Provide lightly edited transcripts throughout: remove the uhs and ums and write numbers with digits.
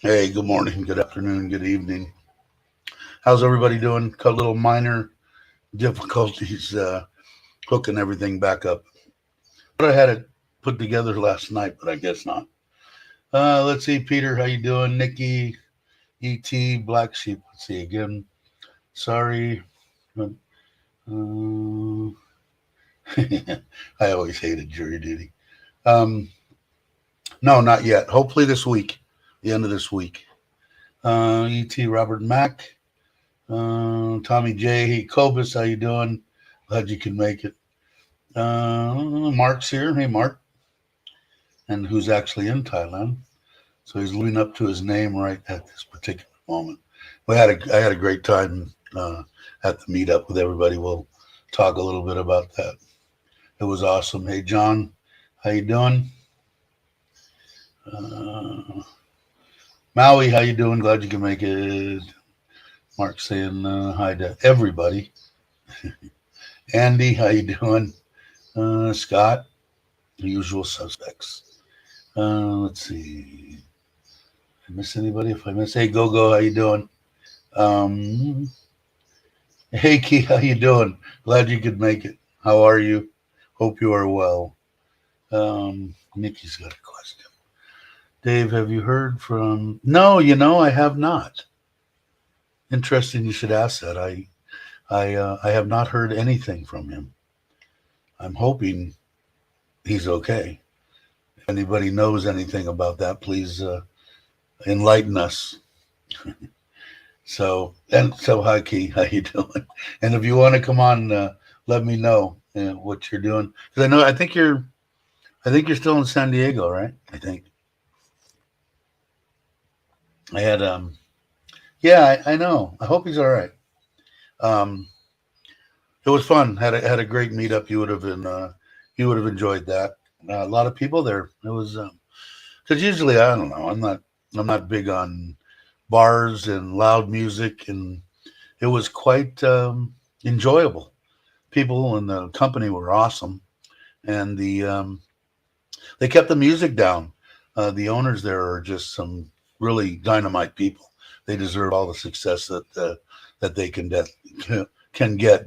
Hey, good morning, good afternoon, good evening. How's everybody doing? Got a little minor difficulties hooking everything back up. But I had it put together last night, but I guess not. Let's see, Peter, how you doing? Nikki, E.T., Black Sheep. Let's see again. Sorry. I always hated jury duty. No, not yet. Hopefully this week, the end of this week. E.T. Robert Mack, Tommy J. Hey, Cobus, how you doing? Glad you can make it. Mark's here. Hey, Mark. And who's actually in Thailand. So he's living up to his name right at this particular moment. I had a great time at the meetup with everybody. We'll talk a little bit about that. It was awesome. Hey, John, how you doing? Maui, how you doing? Glad you can make it. Mark saying hi to everybody. Andy, how you doing? Scott, the usual suspects. Let's see. Did I miss anybody? If I miss, hey, Go, how you doing? Hey, Key, how you doing? Glad you could make it. How are you? Hope you are well. Nikki's got a question. Dave, have you heard from? No, I have not. Interesting you should ask that. I have not heard anything from him. I'm hoping he's okay. If anybody knows anything about that, please enlighten us. So hi, Key, how you doing? And if you want to come on, let me know what you're doing. Because I think you're still in San Diego, right? I think. I had yeah, I know. I hope he's all right. It was fun. Had a great meetup. You would have enjoyed that. A lot of people there. It was because usually I don't know. I'm not big on bars and loud music, and it was quite enjoyable. People in the company were awesome, and they kept the music down. The owners there are just some really dynamite people. They deserve all the success that they can get.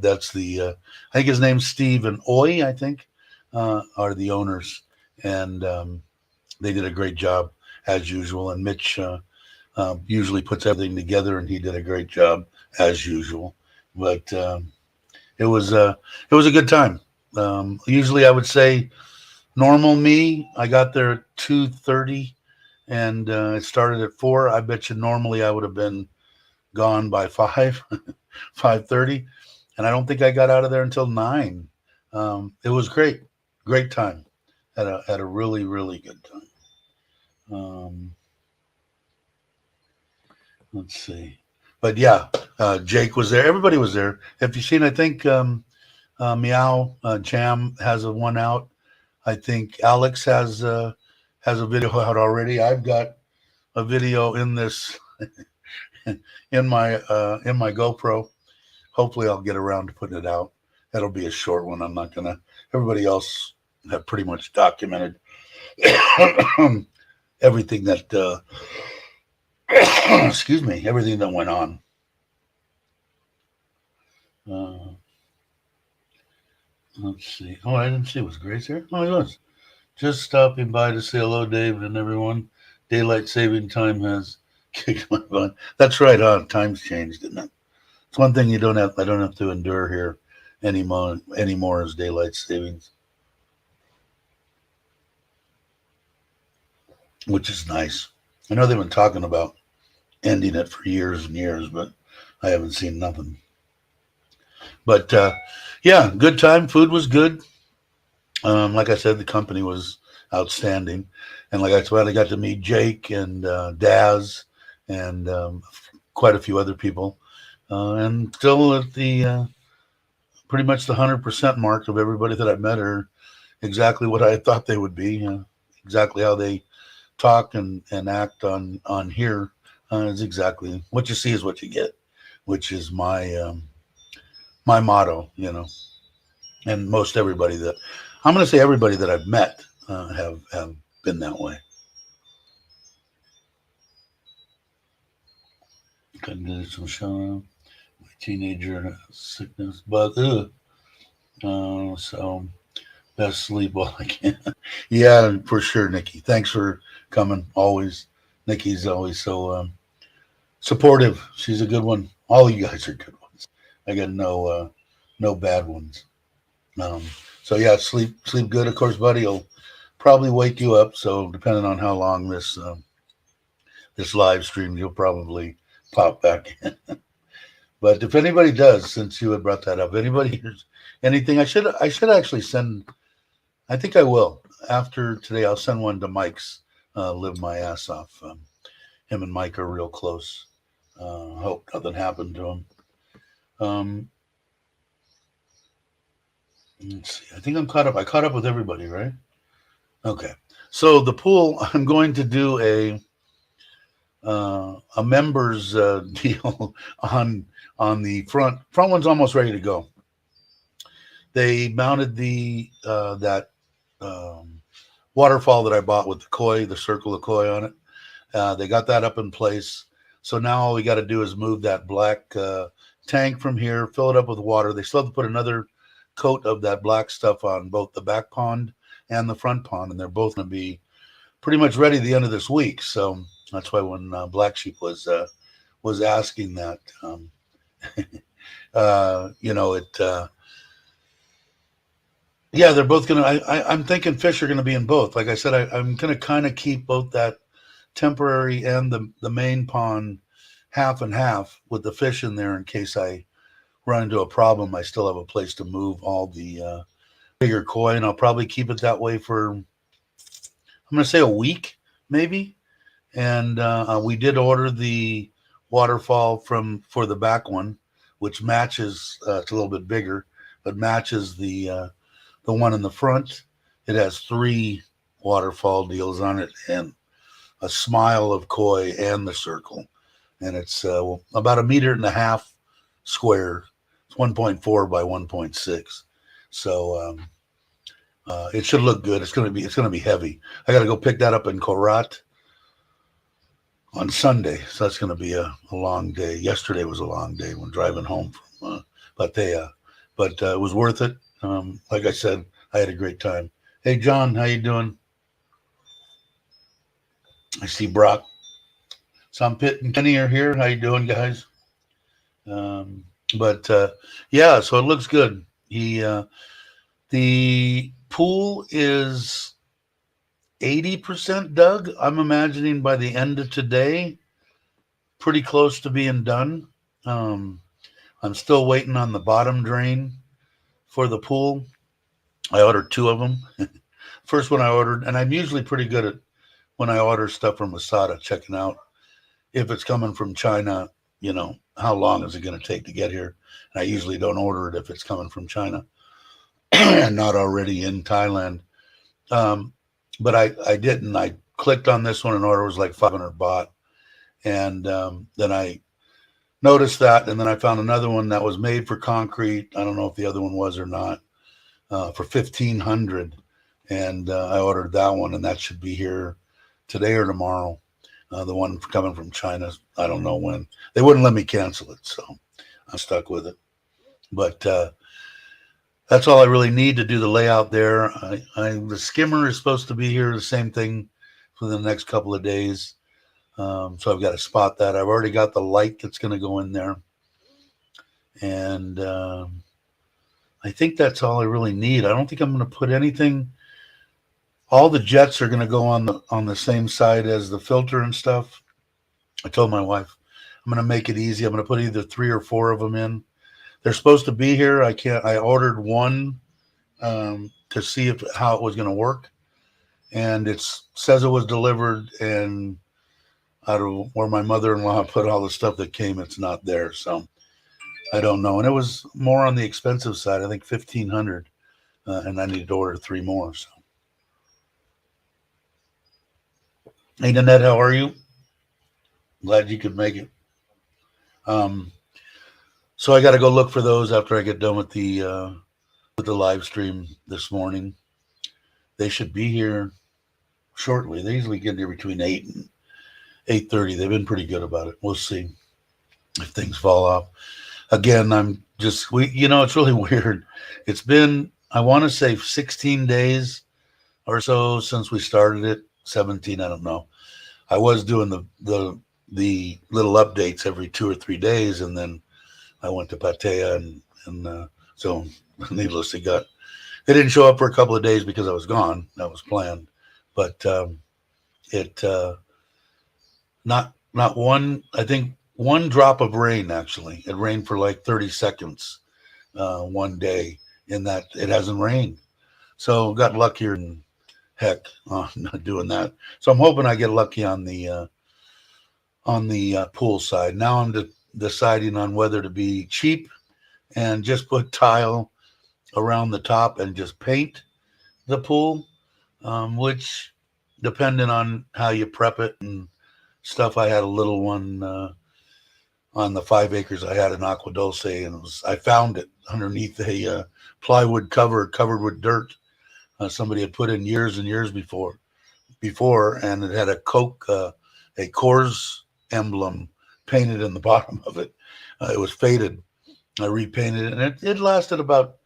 That's I think his name's Steve and Oi, I think, are the owners, and they did a great job as usual. And Mitch usually puts everything together, and he did a great job as usual. But it was a good time. Usually, I would say normal me. I got there at 2:30, and it started at 4. I bet you normally I would have been gone by 5:30, and I don't think I got out of there until 9. It was great time. Had a really, really good time. Let's see, but yeah, Jake was there. Everybody was there. If you've seen, I think Meow Jam has a one out. I think Alex has a video out already. I've got a video in this in my GoPro. Hopefully, I'll get around to putting it out. That'll be a short one. I'm not gonna. Everybody else have pretty much documented everything that excuse me, everything that went on. Uh, let's see. Oh, I didn't see. Was Grace here? Oh, he was. Just stopping by to say hello, David, and everyone. Daylight saving time has kicked my butt. That's right, huh? Time's changed, isn't it? It's one thing I don't have to endure here anymore is daylight savings, which is nice. I know they've been talking about ending it for years and years, but I haven't seen nothing. But yeah, good time. Food was good. Like I said, the company was outstanding, and like I said, I got to meet Jake and Daz and quite a few other people, and still at the pretty much the 100% mark of everybody that I met are exactly what I thought they would be. Exactly how they talk and act on here is exactly what you see is what you get, which is my motto. And most everybody that I'm going to say everybody that I've met have been that way. Couldn't do some show. My teenager sickness, but so best sleep while I can. Yeah, for sure, Nikki. Thanks for coming. Always, Nikki's always so supportive. She's a good one. All you guys are good ones. I got no bad ones. Um, so yeah, sleep good. Of course, buddy will probably wake you up. So depending on how long this live stream, you'll probably pop back in. But if anybody does, since you had brought that up, anybody hears anything, I should actually send. I think I will after today. I'll send one to Mike's. Live my ass off. Him and Mike are real close. Hope nothing happened to him. Um, let's see. I think I'm caught up. I caught up with everybody, right? Okay. So the pool, I'm going to do a members deal on the front. Front one's almost ready to go. They mounted the that um, waterfall that I bought with the koi, the circle of koi on it. They got that up in place. So now all we got to do is move that black tank from here, fill it up with water. They still have to put another coat of that black stuff on both the back pond and the front pond, and they're both going to be pretty much ready at the end of this week. So that's why when Black Sheep was asking that, it. Yeah, they're both gonna. I'm thinking fish are gonna be in both. Like I said, I'm gonna kind of keep both that temporary and the main pond half and half with the fish in there in case I run into a problem. I still have a place to move all the bigger koi, and I'll probably keep it that way for I'm gonna say a week maybe. And we did order the waterfall for the back one, which matches. It's a little bit bigger, but matches the one in the front. It has three waterfall deals on it and a smile of koi and the circle, and it's about a meter and a half square. It's 1.4 by 1.6, so it should look good. It's gonna be heavy. I got to go pick that up in Korat on Sunday, so that's gonna be a long day. Yesterday was a long day when driving home from, but it was worth it. Like I said, I had a great time. Hey, John, how you doing? I see Brock. Sam Pitt and Kenny are here. How you doing, guys? But yeah, so it looks good. The pool is 80% dug. I'm imagining by the end of today, pretty close to being done. Um, I'm still waiting on the bottom drain for the pool. I ordered two of them. First one I ordered, and I'm usually pretty good at when I order stuff from Masada, checking out if it's coming from China, how long is it going to take to get here? And I usually don't order it if it's coming from China and not already in Thailand. Um, but I didn't. I clicked on this one and order was like 500 baht. And then I noticed that. And then I found another one that was made for concrete. I don't know if the other one was or not, for 1,500. And I ordered that one, and that should be here today or tomorrow. The one coming from China, I don't know when. They wouldn't let me cancel it, so I'm stuck with it. But that's all I really need to do the layout there. The skimmer is supposed to be here, the same thing for the next couple of days. So I've got to spot that. I've already got the light that's going to go in there. And I think that's all I really need. I don't think I'm going to put anything. All the jets are going to go on the same side as the filter and stuff. I told my wife I'm going to make it easy. I'm going to put either 3 or 4 of them in. They're supposed to be here. I ordered one to see how it was going to work, and it says it was delivered, and out of where my mother-in-law put all the stuff that came, it's not there. So I don't know. And it was more on the expensive side. I think $1,500, and I needed to order 3 more. So, hey, Nanette, how are you? Glad you could make it. So I got to go look for those after I get done with the live stream this morning. They should be here shortly. They usually get here between 8 and 8:30. They've been pretty good about it. We'll see if things fall off. Again, it's really weird. It's been, I want to say 16 days or so since we started it. 17, I don't know. I was doing the little updates every 2 or 3 days, and then I went to Pattaya, and so needless, it didn't show up for a couple of days because I was gone. That was planned, but not one. I think one drop of rain, actually. It rained for like 30 seconds one day, in that it hasn't rained. So got luckier than heck not doing that. So I'm hoping I get lucky on the pool side. Now I'm deciding on whether to be cheap and just put tile around the top and just paint the pool, which, depending on how you prep it and stuff, I had a little one on the 5 acres I had in Aqua Dulce, and I found it underneath a plywood covered with dirt. Somebody had put in years and years before, and it had a Coors emblem painted in the bottom of it. It was faded. I repainted it, and it lasted about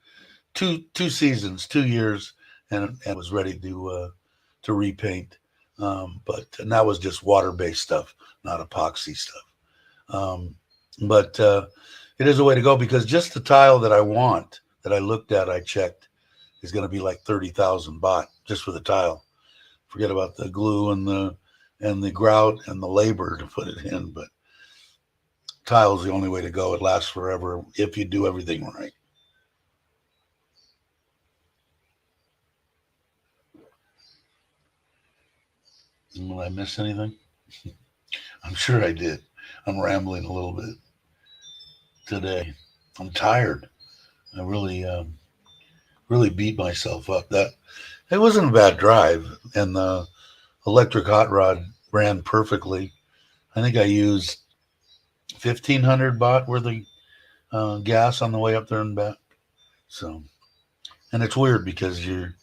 two seasons, 2 years, and it was ready to repaint. But that was just water-based stuff, not epoxy stuff. But it is a way to go, because just the tile that I want, that I looked at, I checked, is going to be like 30,000 baht just for the tile. Forget about the glue and the grout and the labor to put it in. But tile is the only way to go. It lasts forever if you do everything right. Will I miss anything? I'm sure I did. I'm rambling a little bit today. I'm tired. I really beat myself up. That it wasn't a bad drive, and the electric hot rod ran perfectly. I think I used 1,500 baht worth of gas on the way up there and back. So, and it's weird because it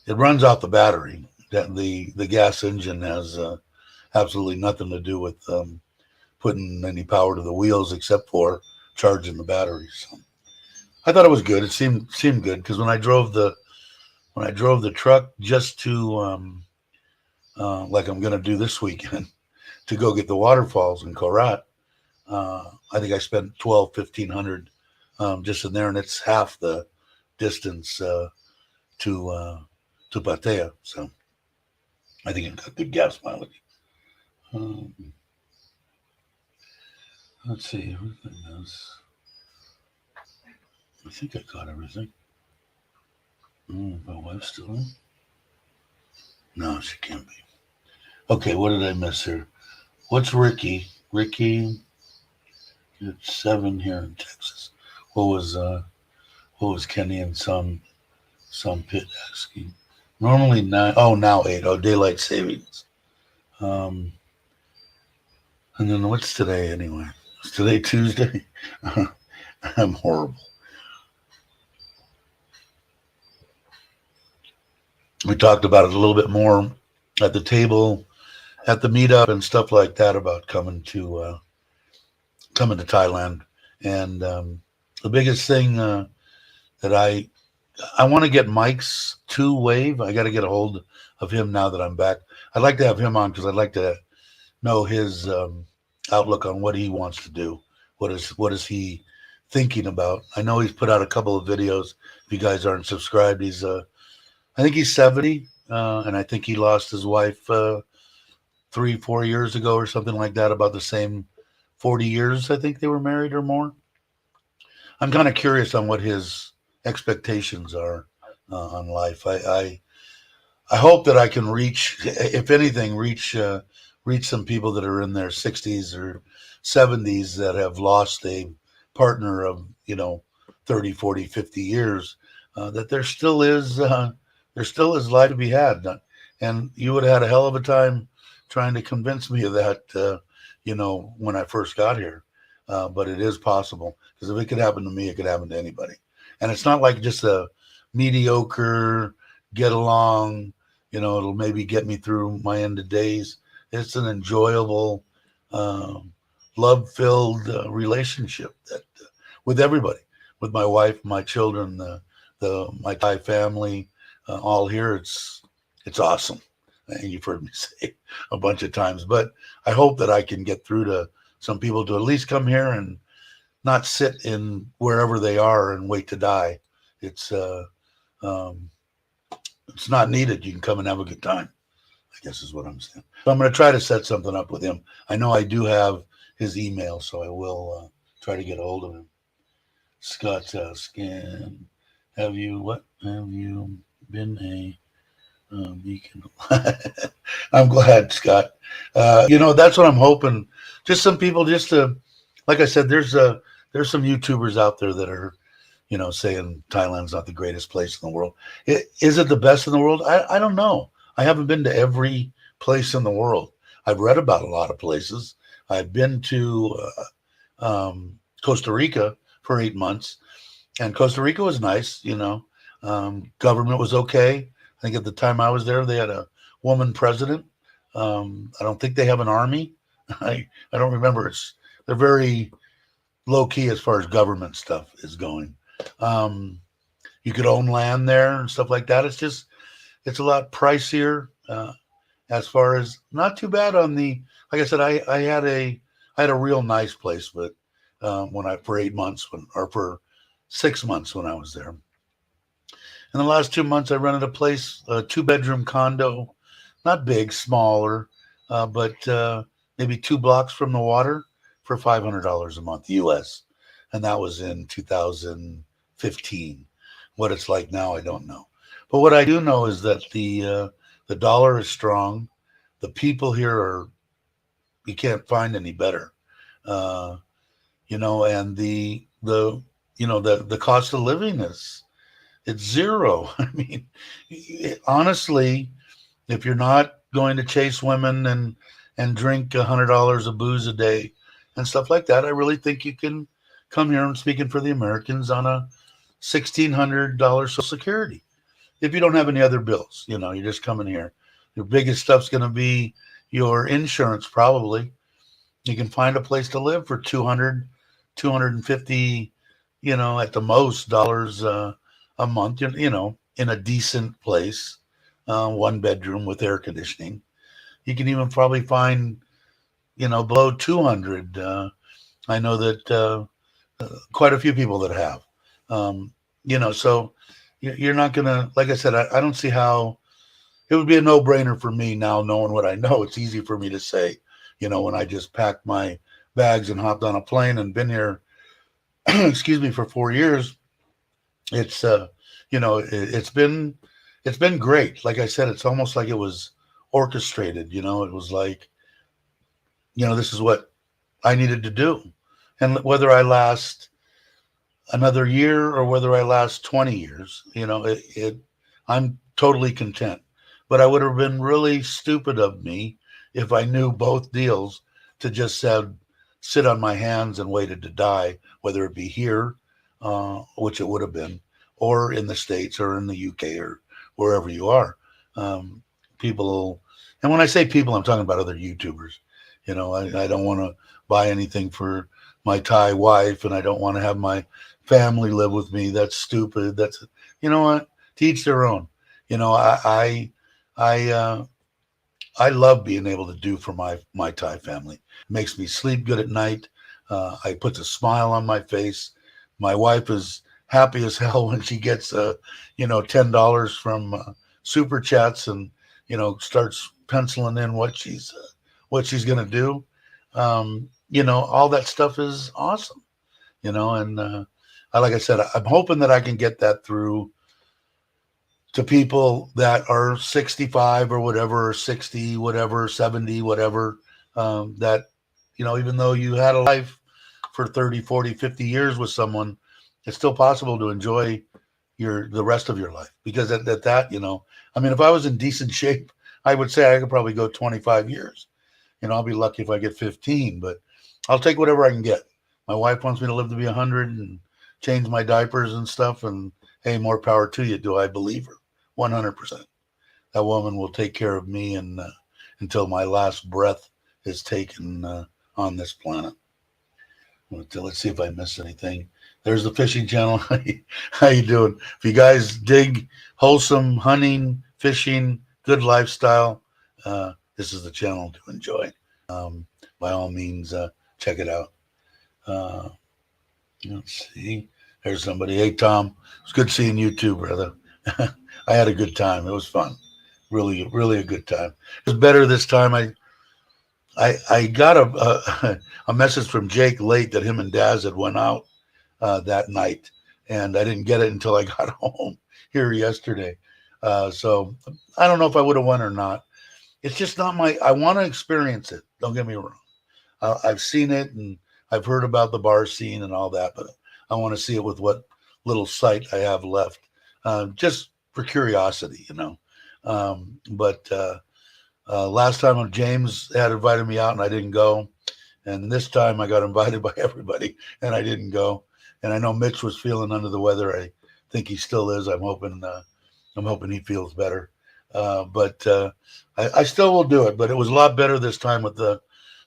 runs off the battery. That the gas engine has absolutely nothing to do with putting any power to the wheels except for charging the batteries. So I thought it was good. It seemed good, because when I drove the truck just to like I'm going to do this weekend, to go get the waterfalls in Korat, I think I spent 1,500 just in there, and it's half the distance to Pattaya. So I think it got good gas mileage. Let's see. Everything else. I think I got everything. My wife's still in? No, she can't be. Okay, what did I miss here? What's Ricky? Ricky, it's 7 here in Texas. What was Kenny and some pit asking? Normally 9. Oh, now 8. Oh, daylight savings. And then what's today anyway? Is today Tuesday? I'm horrible. We talked about it a little bit more at the table, at the meetup and stuff like that, about coming to Thailand. And the biggest thing that I want to get Mike's two wave. I got to get a hold of him now that I'm back. I'd like to have him on because I'd like to know his outlook on what he wants to do. What is he thinking about? I know he's put out a couple of videos. If you guys aren't subscribed, I think he's 70, and I think he lost his wife 3-4 years ago or something like that. About the same 40 years, I think they were married or more. I'm kind of curious on what his expectations are on life. I hope that I can reach, if anything, reach some people that are in their 60s or 70s that have lost a partner of 30, 40, 50 years. That there still is life to be had, and you would have had a hell of a time trying to convince me of that. When I first got here, but it is possible because if it could happen to me, it could happen to anybody. And it's not like just a mediocre get along. It'll maybe get me through my end of days. It's an enjoyable, love-filled relationship with everybody, with my wife, my children, my Thai family, all here. It's awesome. And you've heard me say a bunch of times, but I hope that I can get through to some people to at least come here and not sit in wherever they are and wait to die. It's not needed. You can come and have a good time, I guess is what I'm saying. So I'm going to try to set something up with him. I know I do have his email, so I will try to get a hold of him. Scott Scan, have you been a beacon? I'm glad, Scott. That's what I'm hoping. Just some people, just to, like I said, there's some YouTubers out there that are, saying Thailand's not the greatest place in the world. Is it the best in the world? I don't know. I haven't been to every place in the world. I've read about a lot of places. I've been to Costa Rica for 8 months, and Costa Rica was nice. Government was okay. I think at the time I was there, they had a woman president. I don't think they have an army. I don't remember. They're very low key as far as government stuff is going. You could own land there and stuff like that. It's a lot pricier as far as not too bad on the. Like I said, I had a real nice place, but for 8 months or for 6 months when I was there. In the last 2 months, I rented a place, a 2-bedroom condo, not big, smaller, but maybe 2 blocks from the water for $500 a month US. And that was in 2015. What it's like now, I don't know. But what I do know is that the dollar is strong. The people here you can't find any better. And the cost of living it's zero. I mean, honestly, if you're not going to chase women and drink $100 of booze a day and stuff like that, I really think you can come here. I'm speaking for the Americans on a $1,600 Social Security. If you don't have any other bills, you're just coming here. Your biggest stuff's going to be your insurance, probably. You can find a place to live for $200, $250, at the most dollars a month, in a decent place, 1 bedroom with air conditioning. You can even probably find, below 200. I know that quite a few people that have, so you're not going to, like I said, I don't see how it would be a no-brainer for me now, knowing what I know. It's easy for me to say, when I just packed my bags and hopped on a plane and been here, excuse me, for 4 years. It's it's been great. Like I said, it's almost like it was orchestrated. It was like, this is what I needed to do. And whether I last another year or whether I last 20 years, I'm totally content. But I would have been really stupid of me if I knew both deals to just sit on my hands and waited to die, whether it be here, which it would have been, or in the States or in the UK or wherever you are. People, and when I say people, I'm talking about other YouTubers. I don't want to buy anything for my Thai wife, and I don't want to have my family live with me. That's stupid. That's, you know what? To each their own. You know, I I love being able to do for my Thai family. It makes me sleep good at night. I puts a smile on my face. My wife is happy as hell when she gets $10 from super chats, and starts penciling in what she's gonna do. All that stuff is awesome. And like I said, I'm hoping that I can get that through to people that are 65 or whatever, or 60, whatever, 70, whatever, that, even though you had a life for 30, 40, 50 years with someone, it's still possible to enjoy the rest of your life. Because at that, I mean, if I was in decent shape, I would say I could probably go 25 years. I'll be lucky if I get 15, but I'll take whatever I can get. My wife wants me to live to be 100 and change my diapers and stuff. And hey, more power to you. Do I believe her? 100%. That woman will take care of me and until my last breath is taken on this planet. Let's see if I missed anything. There's the fishing channel. How you doing? If you guys dig wholesome hunting, fishing, good lifestyle, this is the channel to enjoy. By all means, check it out. Let's see. There's somebody. Hey, Tom. It's good seeing you too, brother. I had a good time. It was fun. Really, really a good time. It was better this time. I got a message from Jake late that him and Daz had went out that night, and I didn't get it until I got home here yesterday. So I don't know if I would have won or not. It's just not my. I want to experience it. Don't get me wrong. I've seen it and I've heard about the bar scene and all that, but I want to see it with what little sight I have left, just for curiosity, But last time James had invited me out and I didn't go, and this time I got invited by everybody and I didn't go. And I know Mitch was feeling under the weather. I think he still is. I'm hoping he feels better. But I still will do it. But it was a lot better this time with the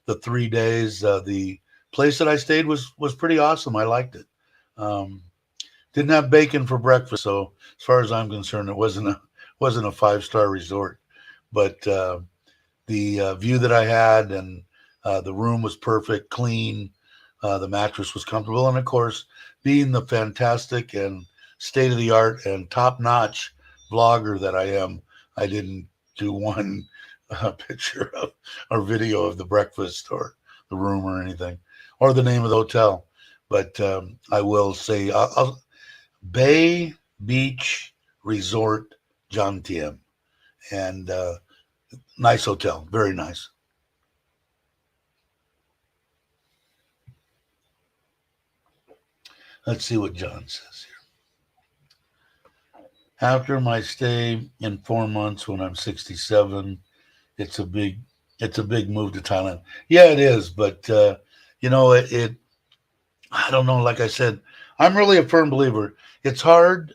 3 days. The place that I stayed was pretty awesome. I liked it. Didn't have bacon for breakfast, so as far as I'm concerned, it wasn't a 5-star resort. But the view that I had, and the room was perfect, clean. The mattress was comfortable, and of course, being the fantastic and state of the art and top notch vlogger that I am, I didn't do one picture of or video of the breakfast or the room or anything or the name of the hotel. But I will say Bay Beach Resort John Tiem, and nice hotel, very nice. Let's see what John says here. After my stay in 4 months when I'm 67, it's a big move to Thailand. Yeah, it is, but it I don't know. Like I said, I'm really a firm believer. It's hard.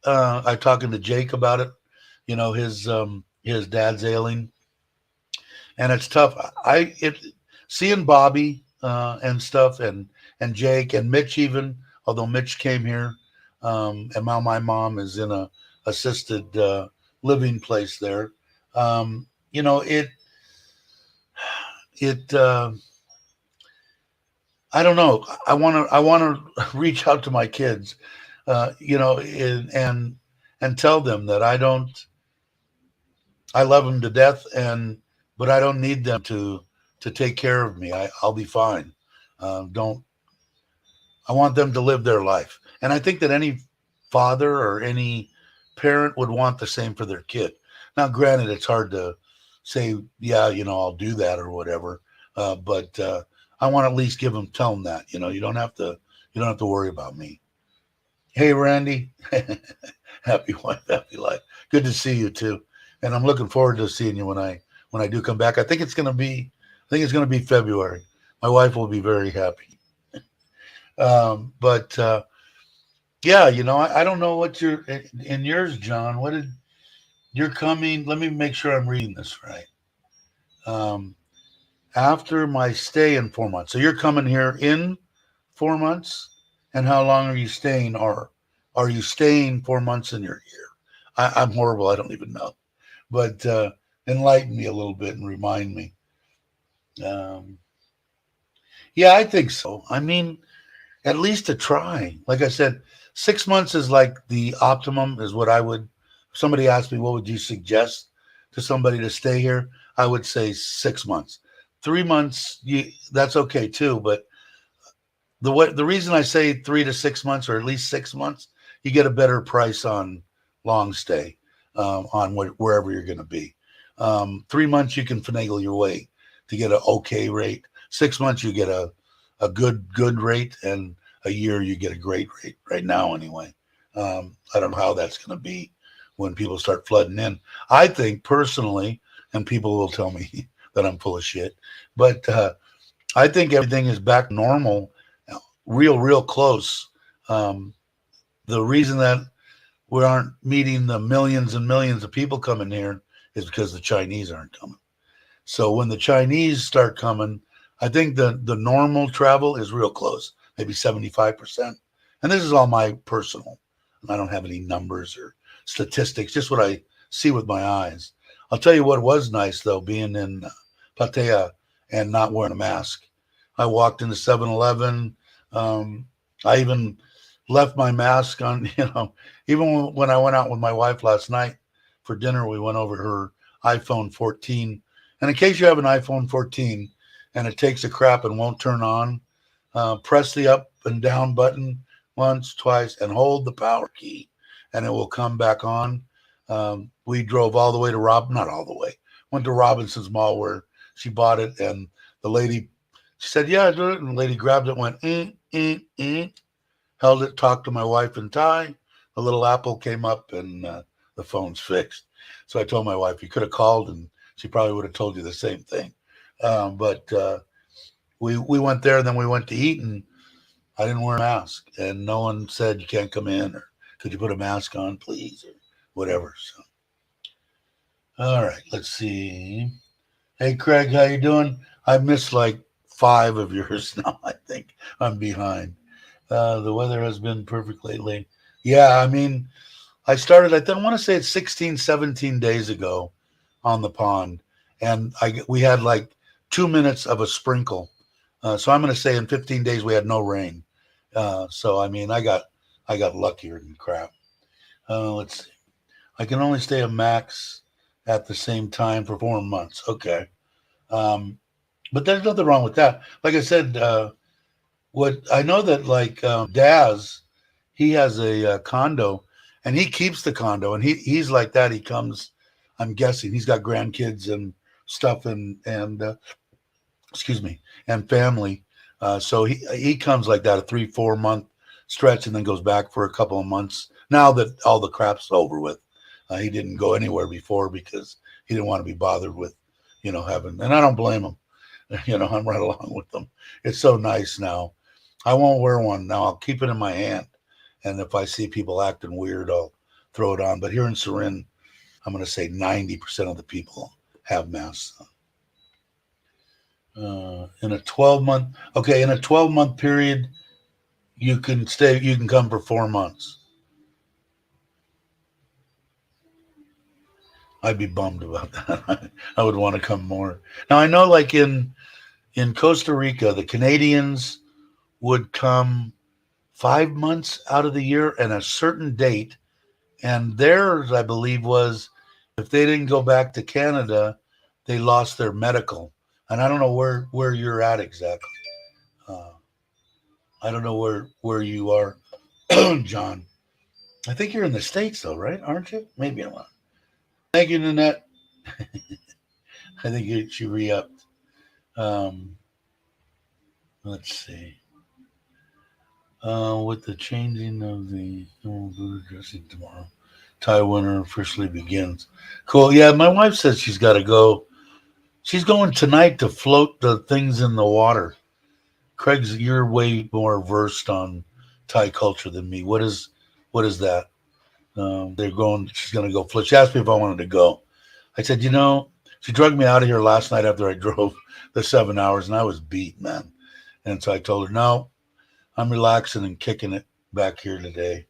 I talking to Jake about it. His dad's ailing, and it's tough. Seeing Bobby and stuff, and Jake and Mitch even. Although Mitch came here, and now my mom is in a assisted living place there. It it I don't know. I want to reach out to my kids, and tell them that I love them to death, but I don't need them to take care of me. I'll be fine. Don't I want them to live their life, and I think that any father or any parent would want the same for their kid. Now, granted, it's hard to say, yeah, I'll do that or whatever, but I want to at least tell them that you don't have to worry about me. Hey, Randy, happy wife, happy life. Good to see you too, and I'm looking forward to seeing you when I do come back. I think it's gonna be February. My wife will be very happy. But yeah, I don't know what in yours, John. You're coming? Let me make sure I'm reading this right. Um, After my stay in 4 months, so you're coming here in 4 months? And how long are you staying? Or are you staying 4 months in your year? I'm horrible. I don't even know. But enlighten me a little bit and remind me. Um, yeah, I think so. I mean, at least to try. Like I said, 6 months is like the optimum, is what I would. If somebody asked me, what would you suggest to somebody to stay here? I would say 6 months. 3 months, that's okay too. But the reason I say 3 to 6 months, or at least 6 months, you get a better price on long stay, on wherever you're going to be. 3 months you can finagle your way to get an okay rate. 6 months you get a good rate, and a year you get a great rate. Right now, anyway. I don't know how that's going to be when people start flooding in. I think personally, and people will tell me that I'm full of shit, but I think everything is back normal, real close. Um, the reason that we aren't meeting the millions and millions of people coming here is because the Chinese aren't coming. So when the Chinese start coming, I think the normal travel is real close, maybe 75%. And this is all my personal. I don't have any numbers or statistics, just what I see with my eyes. I'll tell you what was nice, though, being in Pattaya and not wearing a mask. I walked into 7-Eleven. I even left my mask on, even when I went out with my wife last night for dinner, we went over to her iPhone 14. And in case you have an iPhone 14 and it takes a crap and won't turn on, press the up and down button once, twice, and hold the power key, and it will come back on. We drove all the way to not all the way, went to Robinson's Mall where she bought it, and the lady, she said, yeah, do it. And the lady grabbed it, went, held it, talked to my wife in Thai. The little apple came up, and the phone's fixed. So I told my wife, you could have called, and she probably would have told you the same thing. But we went there, and then we went to eat, and I didn't wear a mask, and no one said you can't come in, or could you put a mask on, please, or whatever. So, all right, let's see. Hey, Craig, how you doing? I missed like 5 of yours now. I think I'm behind. The weather has been perfect lately. Yeah, I mean, I started, I want to say it's 16, 17 days ago on the pond, and we had like 2 minutes of a sprinkle. So I'm going to say in 15 days we had no rain. So I mean, I got luckier than crap. Let's see. I can only stay a max at the same time for 4 months. Okay. But there's nothing wrong with that. Like I said, what I know that like Daz, he has a condo, and he keeps the condo, and he's like that. He comes, I'm guessing he's got grandkids and stuff, and excuse me, and family. So he comes like that, a 3-4 month stretch, and then goes back for a couple of months. Now that all the crap's over with, he didn't go anywhere before because he didn't want to be bothered with, having. And I don't blame him. I'm right along with them. It's so nice now. I won't wear one now. I'll keep it in my hand, and if I see people acting weird, I'll throw it on. But here in Surin, I'm going to say 90% of the people have masks on. In a 12-month period, you can come for 4 months. I'd be bummed about that. I would want to come more. Now I know, like in Costa Rica, the Canadians would come 5 months out of the year and a certain date, and theirs, I believe, was if they didn't go back to Canada, they lost their medical. And I don't know where you're at exactly. I don't know where you are, John. I think you're in the States, though, right? Aren't you? Maybe I'm not. Thank you, Nanette. I think she re-upped. Let's see. With the changing of the dressing tomorrow, Thai winter officially begins. Cool. Yeah, my wife says she's got to go. She's going tonight to float the things in the water. Craig's, you're way more versed on Thai culture than me. What is that? She's going to go float. She asked me if I wanted to go. I said, she drugged me out of here last night after I drove the 7 hours, and I was beat, man. And so I told her, no, I'm relaxing and kicking it back here today.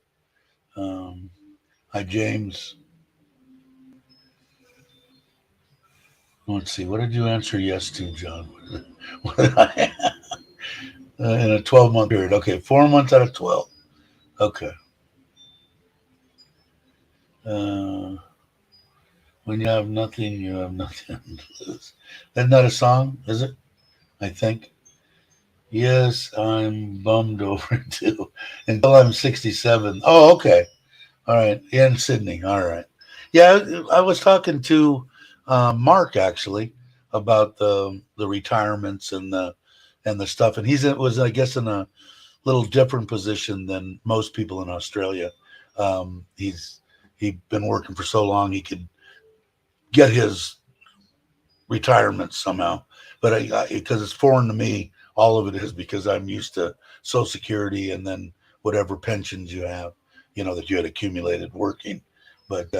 Um, Hi, James. Let's see. What did you answer yes to, John? What did I, in a 12-month period. Okay, 4 months out of 12. Okay. Uh, when you have nothing, you have nothing to lose. Isn't that a song? Is it? I think. Yes, I'm bummed over it too. Until I'm 67. Oh, okay. All right. In Sydney. All right. Yeah, I was talking to Mark actually about the retirements and the stuff, and was I guess in a little different position than most people in Australia. He'd been working for so long he could get his retirement somehow, but because it's foreign to me, all of it is because I'm used to Social Security and then whatever pensions you have, that you had accumulated working. But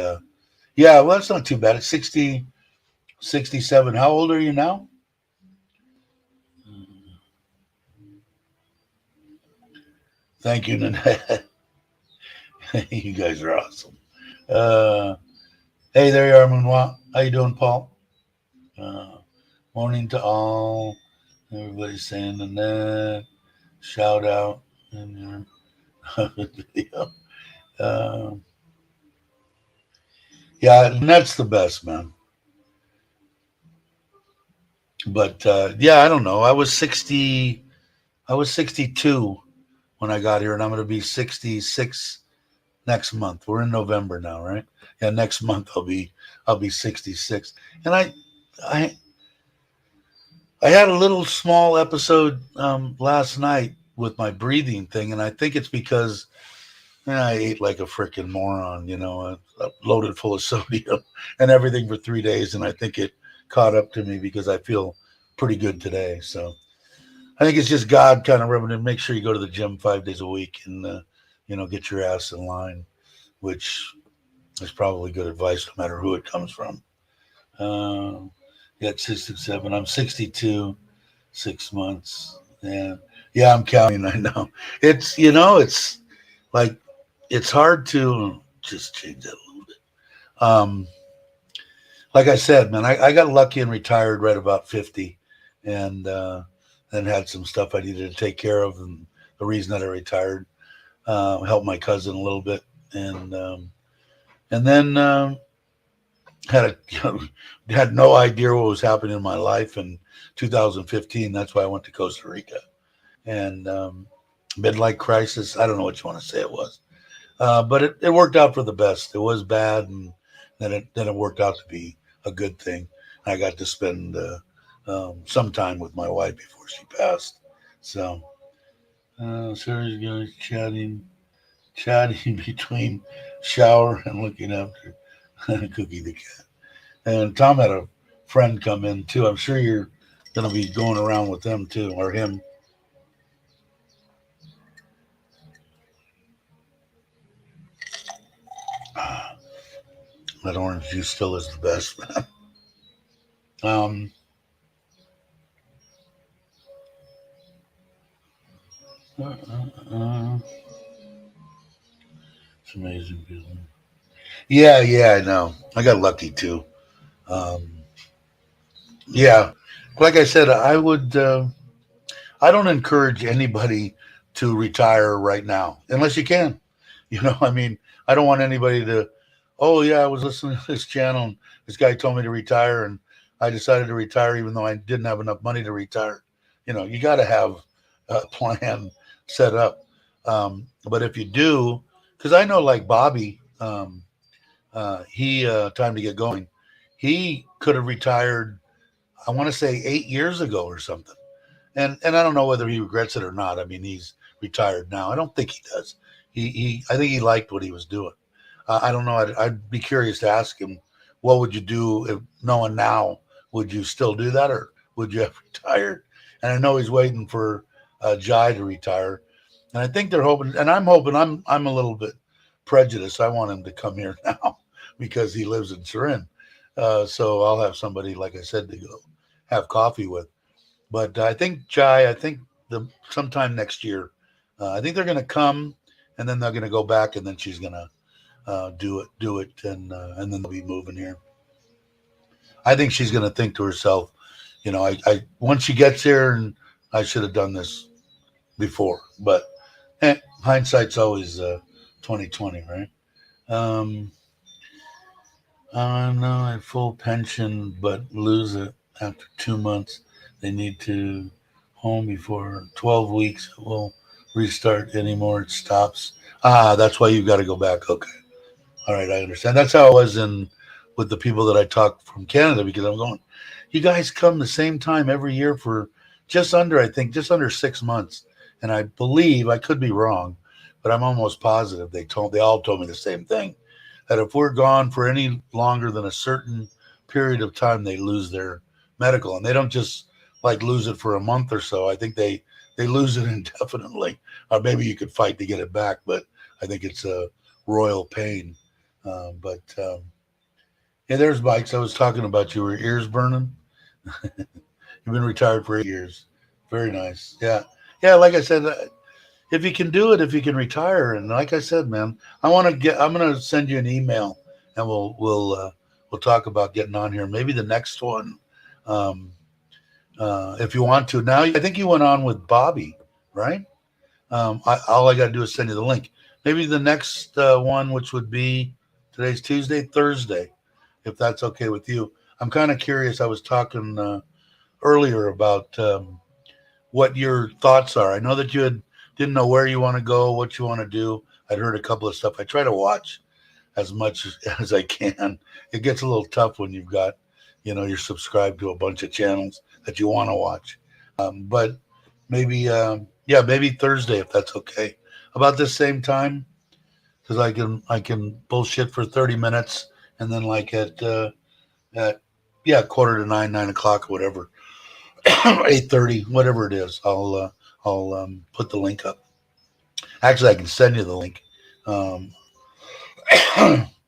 yeah, well, that's not too bad. It's 60, 67. How old are you now? Thank you, Nanette. You guys are awesome. Uh, hey, there you are, Moonwa. How you doing, Paul? Uh, Morning to all. Everybody's saying Nanette. Shout out in your video. Uh, yeah, Nanette's the best, man. But yeah, I don't know. I was 60. I was 62 when I got here, and I'm going to be 66 next month. We're in November now, right? Yeah, next month I'll be 66. And I I had a little small episode last night with my breathing thing, and I think it's because I ate like a freaking moron, loaded full of sodium and everything for 3 days, and I think it caught up to me because I feel pretty good today. So I think it's just God kind of rubbing in. Make sure you go to the gym 5 days a week and get your ass in line, which is probably good advice no matter who it comes from. Uh, yeah, 67. I'm 62, 6 months. Yeah, yeah, I'm counting. I know. It's like it's hard to just change that a little bit. Like I said, man, I got lucky and retired right about 50, and then had some stuff I needed to take care of, and the reason that I retired helped my cousin a little bit, and then had a had no idea what was happening in my life in 2015. That's why I went to Costa Rica, and midlife crisis. I don't know what you want to say it was, but it worked out for the best. It was bad, and then it worked out to be a good thing. I got to spend some time with my wife before she passed. So, Sarah's guys chatting between shower and looking after Cookie the cat. And Tom had a friend come in too. I'm sure you're going to be going around with them too, or him. That orange juice still is the best, man. Um, uh, it's amazing, feeling. Yeah, yeah, I know. I got lucky too. Um, yeah, like I said, I would. I don't encourage anybody to retire right now unless you can. I mean, I don't want anybody to. Oh yeah, I was listening to this channel, and this guy told me to retire, and I decided to retire even though I didn't have enough money to retire. You got to have a plan set up. But if you do, because I know like Bobby, he time to get going. He could have retired. I want to say 8 years ago or something, and I don't know whether he regrets it or not. I mean, he's retired now. I don't think he does. I think he liked what he was doing. I don't know. I'd be curious to ask him, what would you do if knowing now? Would you still do that, or would you have retired? And I know he's waiting for Jai to retire, and I think they're hoping. And I'm hoping. I'm a little bit prejudiced. I want him to come here now because he lives in Surin. So I'll have somebody, like I said, to go have coffee with. But I think Jai, I think sometime next year, I think they're going to come, and then they're going to go back, and then she's going to do it, and then they'll be moving here. I think she's going to think to herself, I once she gets here, and I should have done this before, but hindsight's always 2020, right? No, I have full pension, but lose it after 2 months. They need to home before 12 weeks. It will restart anymore. It stops. That's why you've got to go back. Okay. All right, I understand. That's how I was in with the people that I talked from Canada, because I'm going, you guys come the same time every year for just under 6 months. And I believe, I could be wrong, but I'm almost positive they all told me the same thing, that if we're gone for any longer than a certain period of time, they lose their medical, and they don't just like lose it for a month or so. I think they lose it indefinitely, or maybe you could fight to get it back, but I think it's a royal pain. Yeah, there's Mike's. I was talking about your ears burning. You've been retired for 8 years. Very nice. Yeah, yeah. Like I said, if you can do it, if you can retire, and like I said, man, I'm gonna send you an email, and we'll talk about getting on here. Maybe the next one, um, if you want to. Now, I think you went on with Bobby, right? All I got to do is send you the link. Maybe the next one, which would be today's Tuesday, Thursday, if that's okay with you. I'm kind of curious. I was talking earlier about what your thoughts are. I know that didn't know where you want to go, what you want to do. I'd heard a couple of stuff. I try to watch as much as I can. It gets a little tough when you've got, you're subscribed to a bunch of channels that you want to watch. But maybe, yeah, maybe Thursday, if that's okay. About this same time, because I can bullshit for 30 minutes, and then like at yeah, quarter to 9, 9 o'clock, or whatever, 8:30, whatever it is, I'll put the link up. Actually, I can send you the link. Um,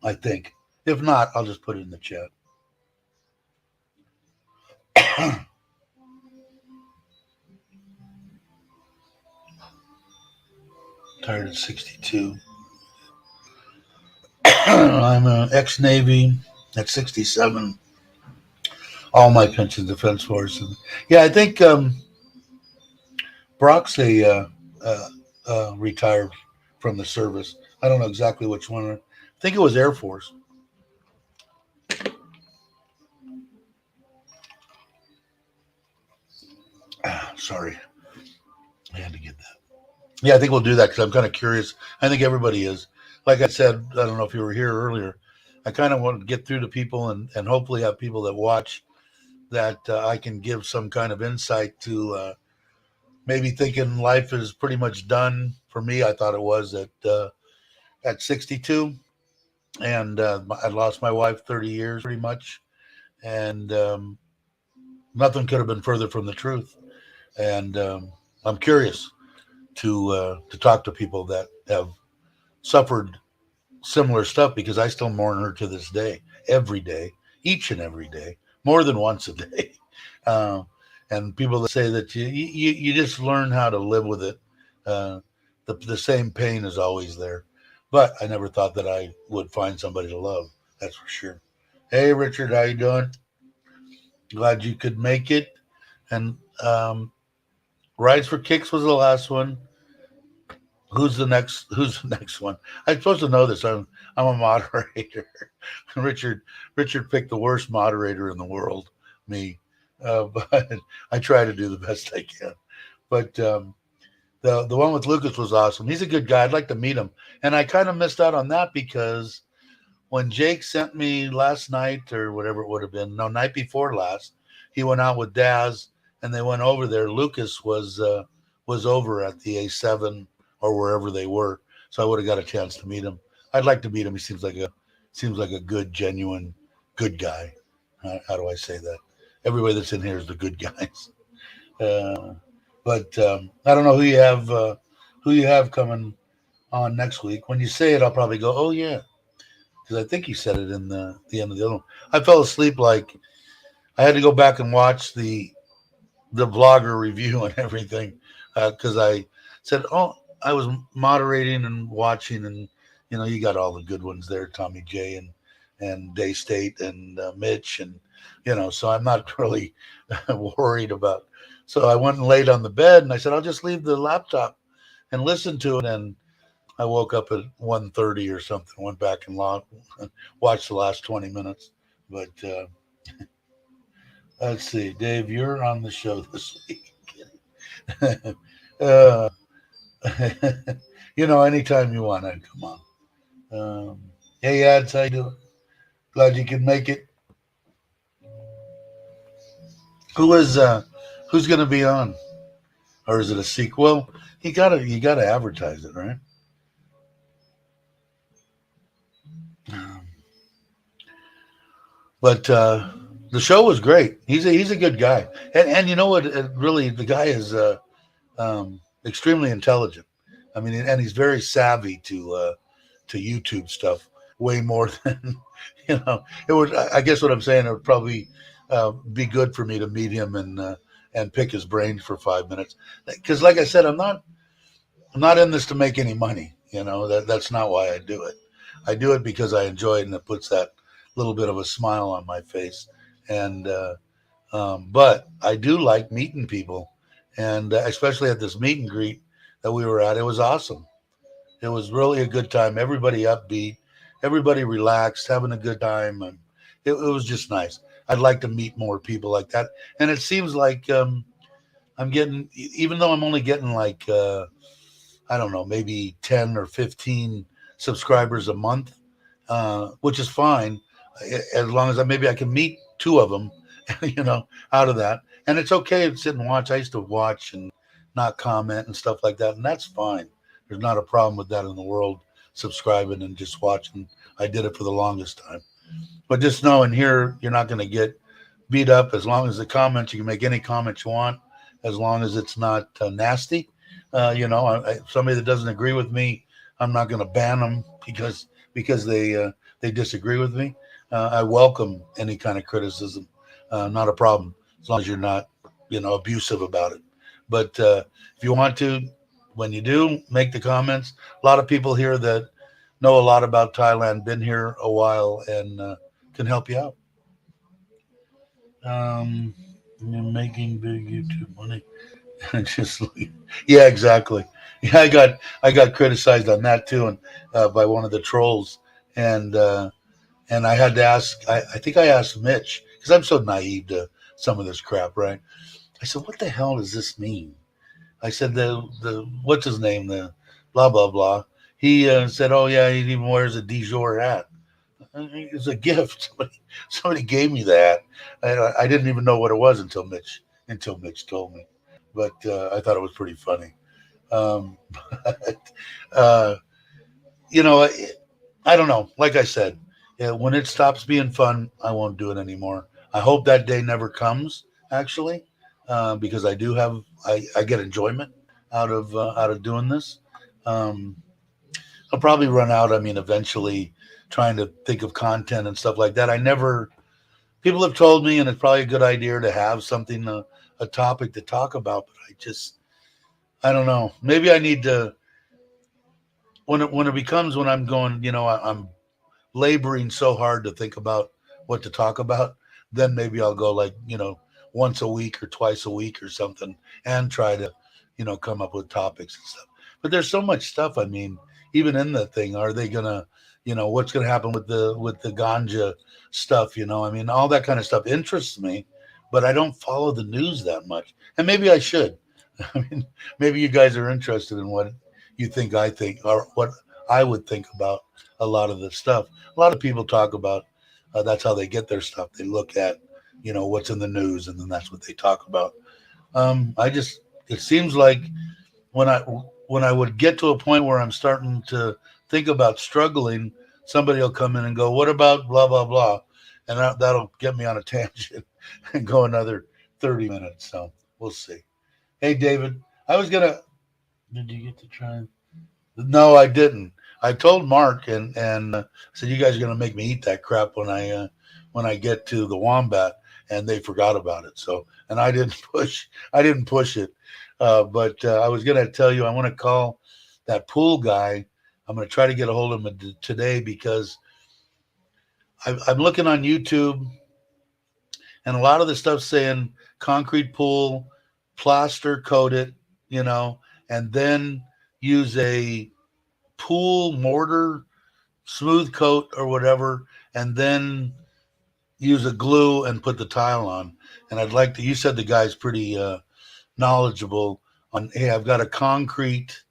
I think. If not, I'll just put it in the chat. Tired at 62. I'm an ex-Navy at 67. All my pension defense force. Yeah, I think Brock's retired from the service. I don't know exactly which one. I think it was Air Force. Sorry, I had to get that. Yeah, I think we'll do that because I'm kind of curious. I think everybody is. Like I said, I don't know if you were here earlier. I kind of want to get through to people and hopefully have people that watch that I can give some kind of insight to maybe thinking life is pretty much done. For me, I thought it was at 62, and I lost my wife 30 years pretty much, and nothing could have been further from the truth. And I'm curious to talk to people that have suffered similar stuff, because I still mourn her to this day, each and every day, more than once a day. Uh, and people that say that you just learn how to live with it. The same pain is always there, but I never thought that I would find somebody to love. That's for sure. Hey, Richard, how you doing? Glad you could make it. And Rides for Kicks was the last one. Who's the next? Who's the next one? I'm supposed to know this. I'm a moderator. Richard picked the worst moderator in the world, me. But I try to do the best I can. But the one with Lucas was awesome. He's a good guy. I'd like to meet him. And I kind of missed out on that because when Jake sent me last night, or whatever it would have been, no, night before last, he went out with Daz and they went over there. Lucas was over at the A7 or wherever they were, so I would have got a chance to meet him. I'd like to meet him. He seems like a good, genuine, good guy. How do I say that? Everybody that's in here is the good guys. But I don't know who you have coming on next week. When you say it, I'll probably go, oh yeah, because I think you said it in the end of the other one. I fell asleep. Like I had to go back and watch the vlogger review and everything because I said, oh, I was moderating and watching, and you got all the good ones there, Tommy J and Day State and Mitch, and so I'm not really worried about. So I went and laid on the bed, and I said I'll just leave the laptop and listen to it. And I woke up at 1:30 or something, went back and watched the last 20 minutes. But let's see, Dave, you're on the show this week. uh, anytime you want to, come on. Hey, Ads, how you doing? Glad you could make it. Who is who's going to be on, or is it a sequel? You gotta advertise it, right? But the show was great. He's a good guy, and you know what? Really, the guy is extremely intelligent. I mean, and he's very savvy to YouTube stuff way more than It would. I guess what I'm saying, it would probably be good for me to meet him and pick his brain for 5 minutes. Because, like I said, I'm not in this to make any money. That's not why I do it. I do it because I enjoy it, and it puts that little bit of a smile on my face. And but I do like meeting people, and especially at this meet and greet that we were at, it was awesome. It was really a good time. Everybody upbeat, everybody relaxed, having a good time, and it was just nice. I'd like to meet more people like that. And it seems like I'm getting, even though I'm only getting like I don't know, maybe 10 or 15 subscribers a month, which is fine, as long as maybe I can meet two of them, out of that. And it's okay to sit and watch. I used to watch and not comment and stuff like that, and that's fine. There's not a problem with that in the world, subscribing and just watching. I did it for the longest time. But just know in here, you're not going to get beat up as long as the comments, you can make any comment you want, as long as it's not nasty. Somebody that doesn't agree with me, I'm not going to ban them because they disagree with me. I welcome any kind of criticism, not a problem, as long as you're not abusive about it. But if you want to, when you do, make the comments. A lot of people here that know a lot about Thailand, been here a while, and can help you out. You're making big YouTube money. Just yeah, exactly. Yeah, I got criticized on that too, and by one of the trolls, and I had to ask. I think I asked Mitch because I'm so naive to some of this crap, right? I said, "What the hell does this mean?" I said, "The what's his name? The blah blah blah." He said, "Oh yeah, he even wears a de jour hat." It's a gift. Somebody gave me that. I didn't even know what it was until Mitch told me. But I thought it was pretty funny. Um, but, you know, I don't know. Like I said, when it stops being fun, I won't do it anymore. I hope that day never comes. Actually, because I get enjoyment out of doing this. Um, I'll probably run out. I mean, eventually, trying to think of content and stuff like that. I never. People have told me, and it's probably a good idea to have something, a topic to talk about. But I don't know. Maybe I need to when it becomes when I'm going. I'm laboring so hard to think about what to talk about. Then maybe I'll go like once a week or twice a week or something, and try to come up with topics and stuff. But there's so much stuff. I mean, even in the thing, are they gonna, what's gonna happen with the ganja stuff? I mean, all that kind of stuff interests me, but I don't follow the news that much, and maybe I should. I mean, maybe you guys are interested in what you think I think, or what I would think about a lot of this stuff. A lot of people talk about that's how they get their stuff. They look at what's in the news, and then that's what they talk about. It seems like when I would get to a point where I'm starting to think about struggling, somebody will come in and go, "What about blah blah blah," and that'll get me on a tangent and go another 30 minutes. So we'll see. Hey, David, I was gonna. Did you get to try? No, I didn't. I told Mark and said you guys are gonna make me eat that crap when I get to the wombat, and they forgot about it. So and I didn't push it, but I was gonna tell you I want to call that pool guy. I'm going to try to get a hold of him today because I'm looking on YouTube, and a lot of the stuff saying concrete pool, plaster coat it, and then use a pool mortar, smooth coat or whatever, and then use a glue and put the tile on. And I'd like to, you said the guy's pretty knowledgeable on, hey, I've got a concrete,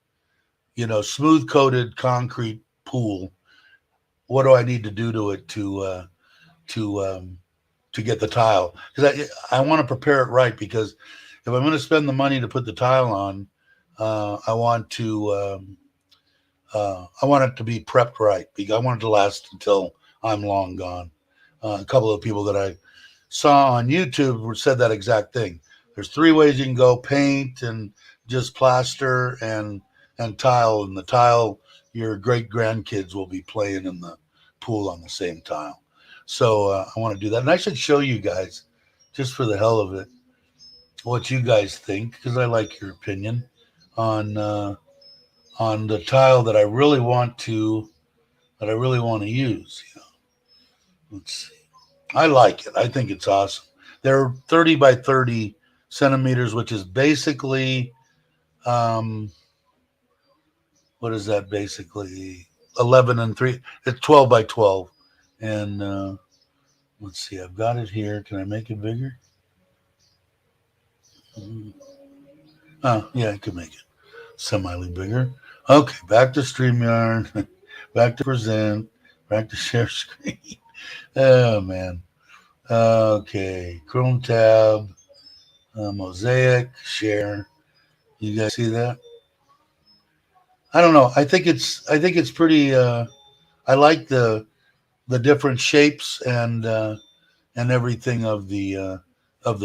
smooth coated concrete pool. What do I need to do to it to get the tile? Because I want to prepare it right, because if I'm going to spend the money to put the tile on, I want it to be prepped right, because I want it to last until I'm long gone. A couple of people that I saw on YouTube said that exact thing. There's 3 ways you can go: paint and just plaster and tile. And the tile, your great grandkids will be playing in the pool on the same tile. So I want to do that. And I should show you guys, just for the hell of it, what you guys think, because I like your opinion on the tile that I really want to use. Let's see. I like it. I think it's awesome. They're 30 by 30 centimeters, which is basically, what is that basically? 11 and 3. It's 12 by 12. And let's see. I've got it here. Can I make it bigger? Oh, yeah, I can make it semi bigger. Okay, back to StreamYard. Back to present. Back to share screen. Oh, man. Okay, Chrome tab, mosaic, share. You guys see that? I don't know. I think it's pretty. I like the different shapes and everything of the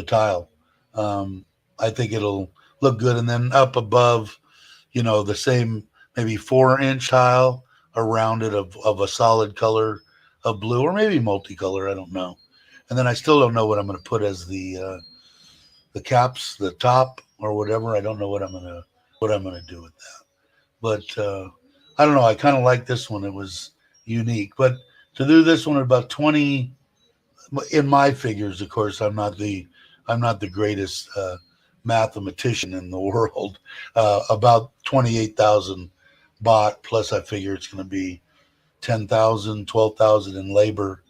tile. I think it'll look good. And then up above, the same maybe 4-inch tile around it of a solid color of blue, or maybe multicolor. I don't know. And then I still don't know what I'm going to put as the caps, the top, or whatever. I don't know what I'm gonna do with that. But I don't know. I kind of like this one. It was unique. But to do this one at about 20, in my figures, of course, I'm not the greatest mathematician in the world. About 28,000 bought, plus I figure it's going to be 10,000, 12,000 in labor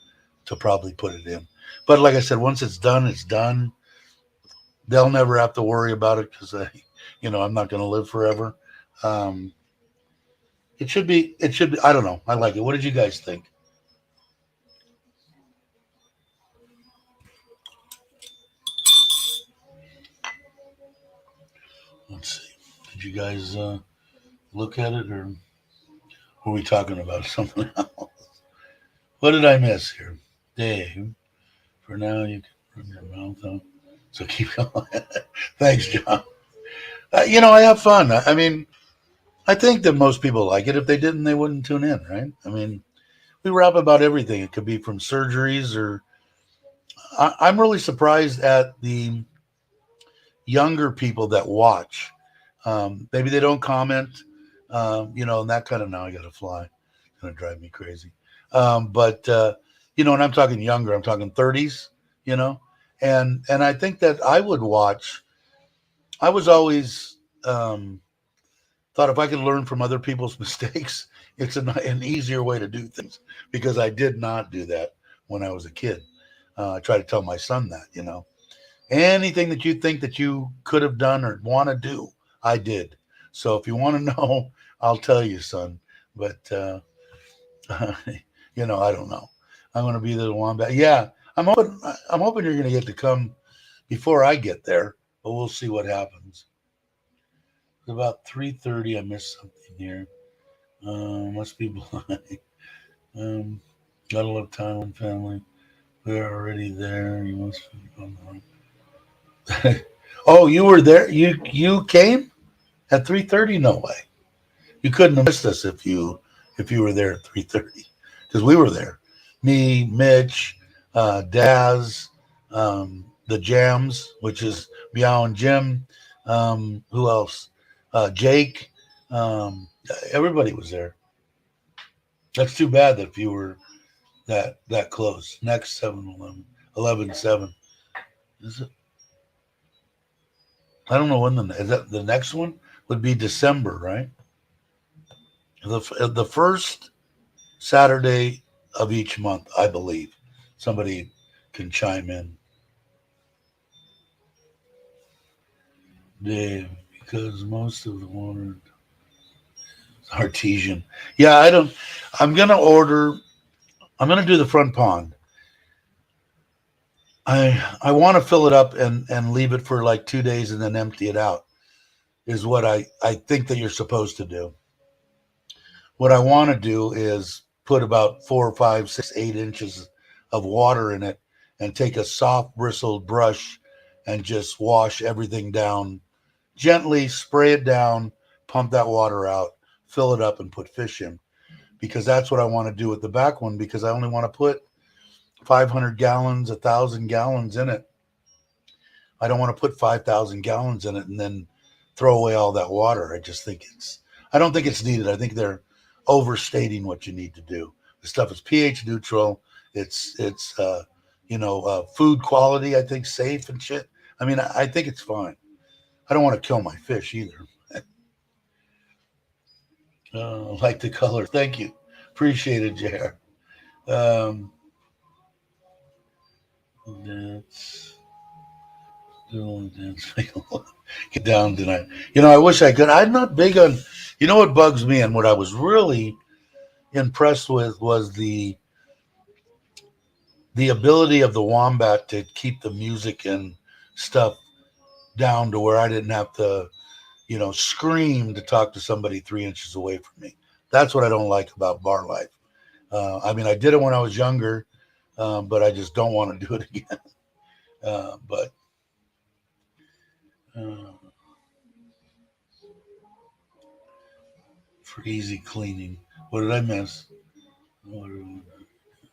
to probably put it in. But like I said, once it's done, it's done. They'll never have to worry about it, because I'm not going to live forever. It should be. I don't know. I like it. What did you guys think? Let's see. Did you guys look at it, or were we talking about something else? What did I miss here? Dave, for now you can run your mouth out. So keep going. Thanks, John. I have fun. I mean, I think that most people like it. If they didn't, they wouldn't tune in, right? I mean, we rap about everything. It could be from surgeries, or I'm really surprised at the younger people that watch. Maybe they don't comment, and that kind of, now I got to fly. It's going to drive me crazy. But and I'm talking younger, I'm talking 30s, and I think that I would watch. I was always thought if I could learn from other people's mistakes, it's an easier way to do things, because I did not do that when I was a kid. I try to tell my son that, anything that you think that you could have done or want to do, I did. So if you want to know, I'll tell you, son. But, I don't know. I'm going to be the one back. Yeah, I'm hoping you're going to get to come before I get there, but we'll see what happens. It's about 3:30. I missed something here. Must be blind. Gotta love Thailand family. We're already there. You must be on the wrong. Oh, you were there. You came at 3:30. No way. You couldn't have missed us if you were there at 3:30, because we were there. Me, Mitch, Daz, the Jams, which is Meow and Jim. Who else? Jake. Everybody was there. That's too bad that you were that close. Next 7-Eleven, 11/7. Is it? I don't know when is that the next one would be December, right? The first Saturday of each month, I believe. Somebody can chime in. Dave, because most of the water is artesian. Yeah, I don't. I'm gonna order. I'm gonna do the front pond. I want to fill it up and leave it for like 2 days and then empty it out. Is what I think that you're supposed to do. What I want to do is put about 4, 5, 6, 8 inches of water in it and take a soft bristled brush and just wash everything down gently, spray it down, pump that water out, fill it up, and put fish in. Because that's what I want to do with the back one, because I only want to put 500 gallons, 1,000 gallons in it. I don't want to put 5,000 gallons in it and then throw away all that water. I don't think it's needed. I think they're overstating what you need to do. The stuff is pH neutral. It's food quality. I think safe and shit. I mean, I think it's fine. I don't want to kill my fish either. Like the color. Thank you. Appreciate it, JR. Um, that's still get down tonight. I wish I could. I'm not big on. What bugs me and what I was really impressed with was the ability of the wombat to keep the music and stuff down to where I didn't have to, scream to talk to somebody 3 inches away from me. That's what I don't like about bar life. I mean, I did it when I was younger, but I just don't want to do it again. But for easy cleaning, what did I miss?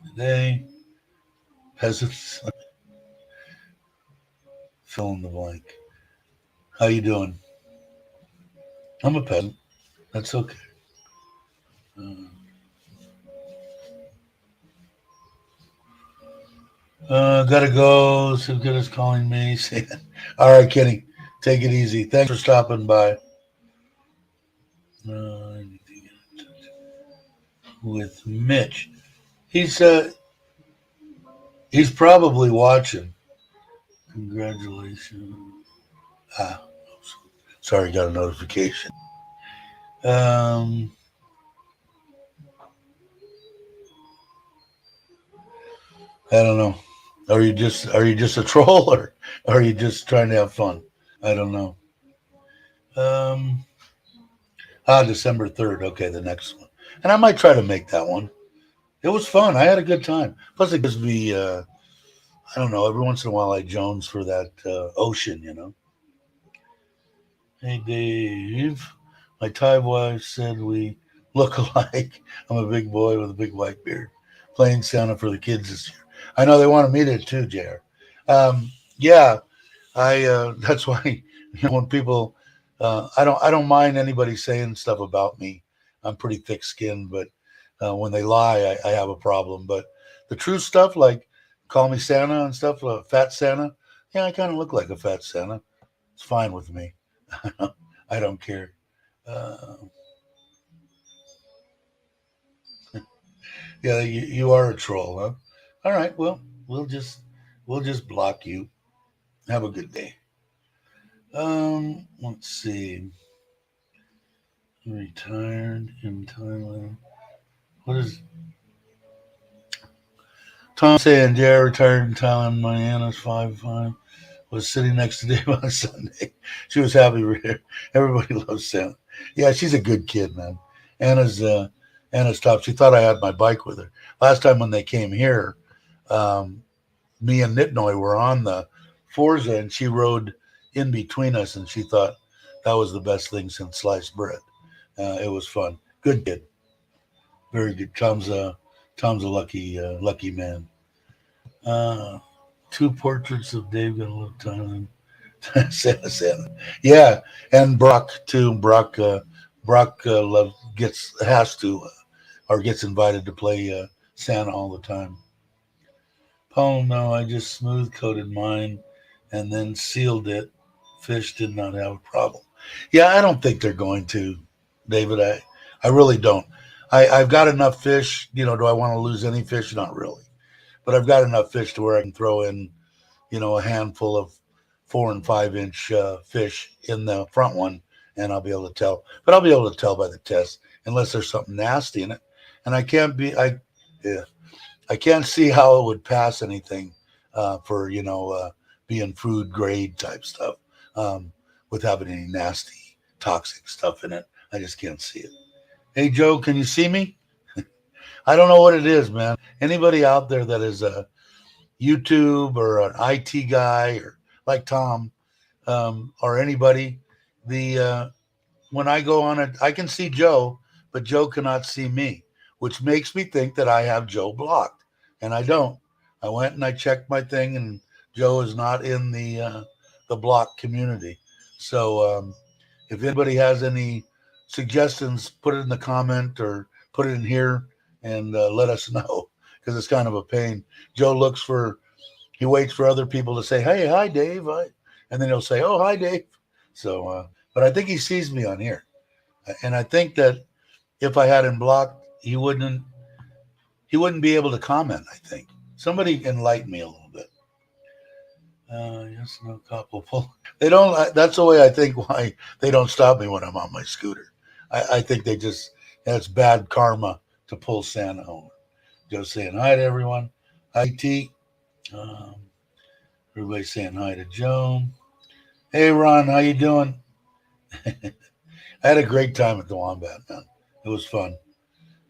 Today, peasants, fill in the blank. How you doing? I'm a peasant. That's okay. Gotta go. Some good is calling me. All right, Kenny. Take it easy. Thanks for stopping by. With Mitch. He's probably watching. Congratulations. Sorry, got a notification. I don't know. Are you just a troll, or are you just trying to have fun? I don't know. December 3rd. Okay, the next one. And I might try to make that one. It was fun. I had a good time. Plus, it gives me, I don't know, every once in a while I Jones for that ocean. Hey, Dave. My Thai wife said we look alike. I'm a big boy with a big white beard. Playing Santa for the kids this year. I know they wanted me to too, JR. Yeah, that's why when people I don't mind anybody saying stuff about me. I'm pretty thick skinned, but when they lie, I have a problem. But the true stuff, like call me Santa and stuff, fat Santa, yeah, I kind of look like a fat Santa. It's fine with me. I don't care. Uh, yeah, you are a troll, huh? All right, well, we'll just block you. Have a good day. Let's see. Retired in Thailand. What is Tom saying? Yeah, retired in Thailand. Mariana's 5'5". Was sitting next to Dave on a Sunday. She was happy. Everybody loves Santa. Yeah, she's a good kid, man. Anna's top. She thought I had my bike with her. Last time when they came here, um, me and Nitnoy were on the Forza, and she rode in between us, and she thought that was the best thing since sliced bread. It was fun. Good kid. Very good. Tom's a lucky man. Uh, Two portraits of Dave GottoLoveThailand. Santa. Yeah, and Brock too. Brock Brock has to or gets invited to play Santa all the time. Oh no, I just smooth coated mine and then sealed it. Fish did not have a problem. Yeah, I don't think they're going to, David. I really don't. I've got enough fish. Do I want to lose any fish? Not really. But I've got enough fish to where I can throw in, a handful of 4 and 5 inch fish in the front one, and I'll be able to tell. But I'll be able to tell by the test, unless there's something nasty in it. And yeah, I can't see how it would pass anything for being food grade type stuff with having any nasty toxic stuff in it. I just can't see it. Hey Joe, can you see me? I don't know what it is, man. Anybody out there that is a YouTube or an IT guy or like Tom or anybody, the when I go on it, I can see Joe, but Joe cannot see me, which makes me think that I have Joe blocked, and I don't. I went and I checked my thing, and Joe is not in the block community. So if anybody has any suggestions, put it in the comment or put it in here and let us know because it's kind of a pain. Joe he waits for other people to say, "Hey, hi, Dave," and then he'll say, "Oh, hi, Dave." So, but I think he sees me on here. And I think that if I had him blocked, he wouldn't be able to comment. I think somebody enlighten me a little bit. Yes, no couple pull. They don't. That's the way I think why they don't stop me when I'm on my scooter. I think that's bad karma to pull Santa over. Just saying hi to everyone. Hi T. Um, Everybody saying hi to Joan. Hey Ron, how you doing? I had a great time at the Wombat, man. It was fun.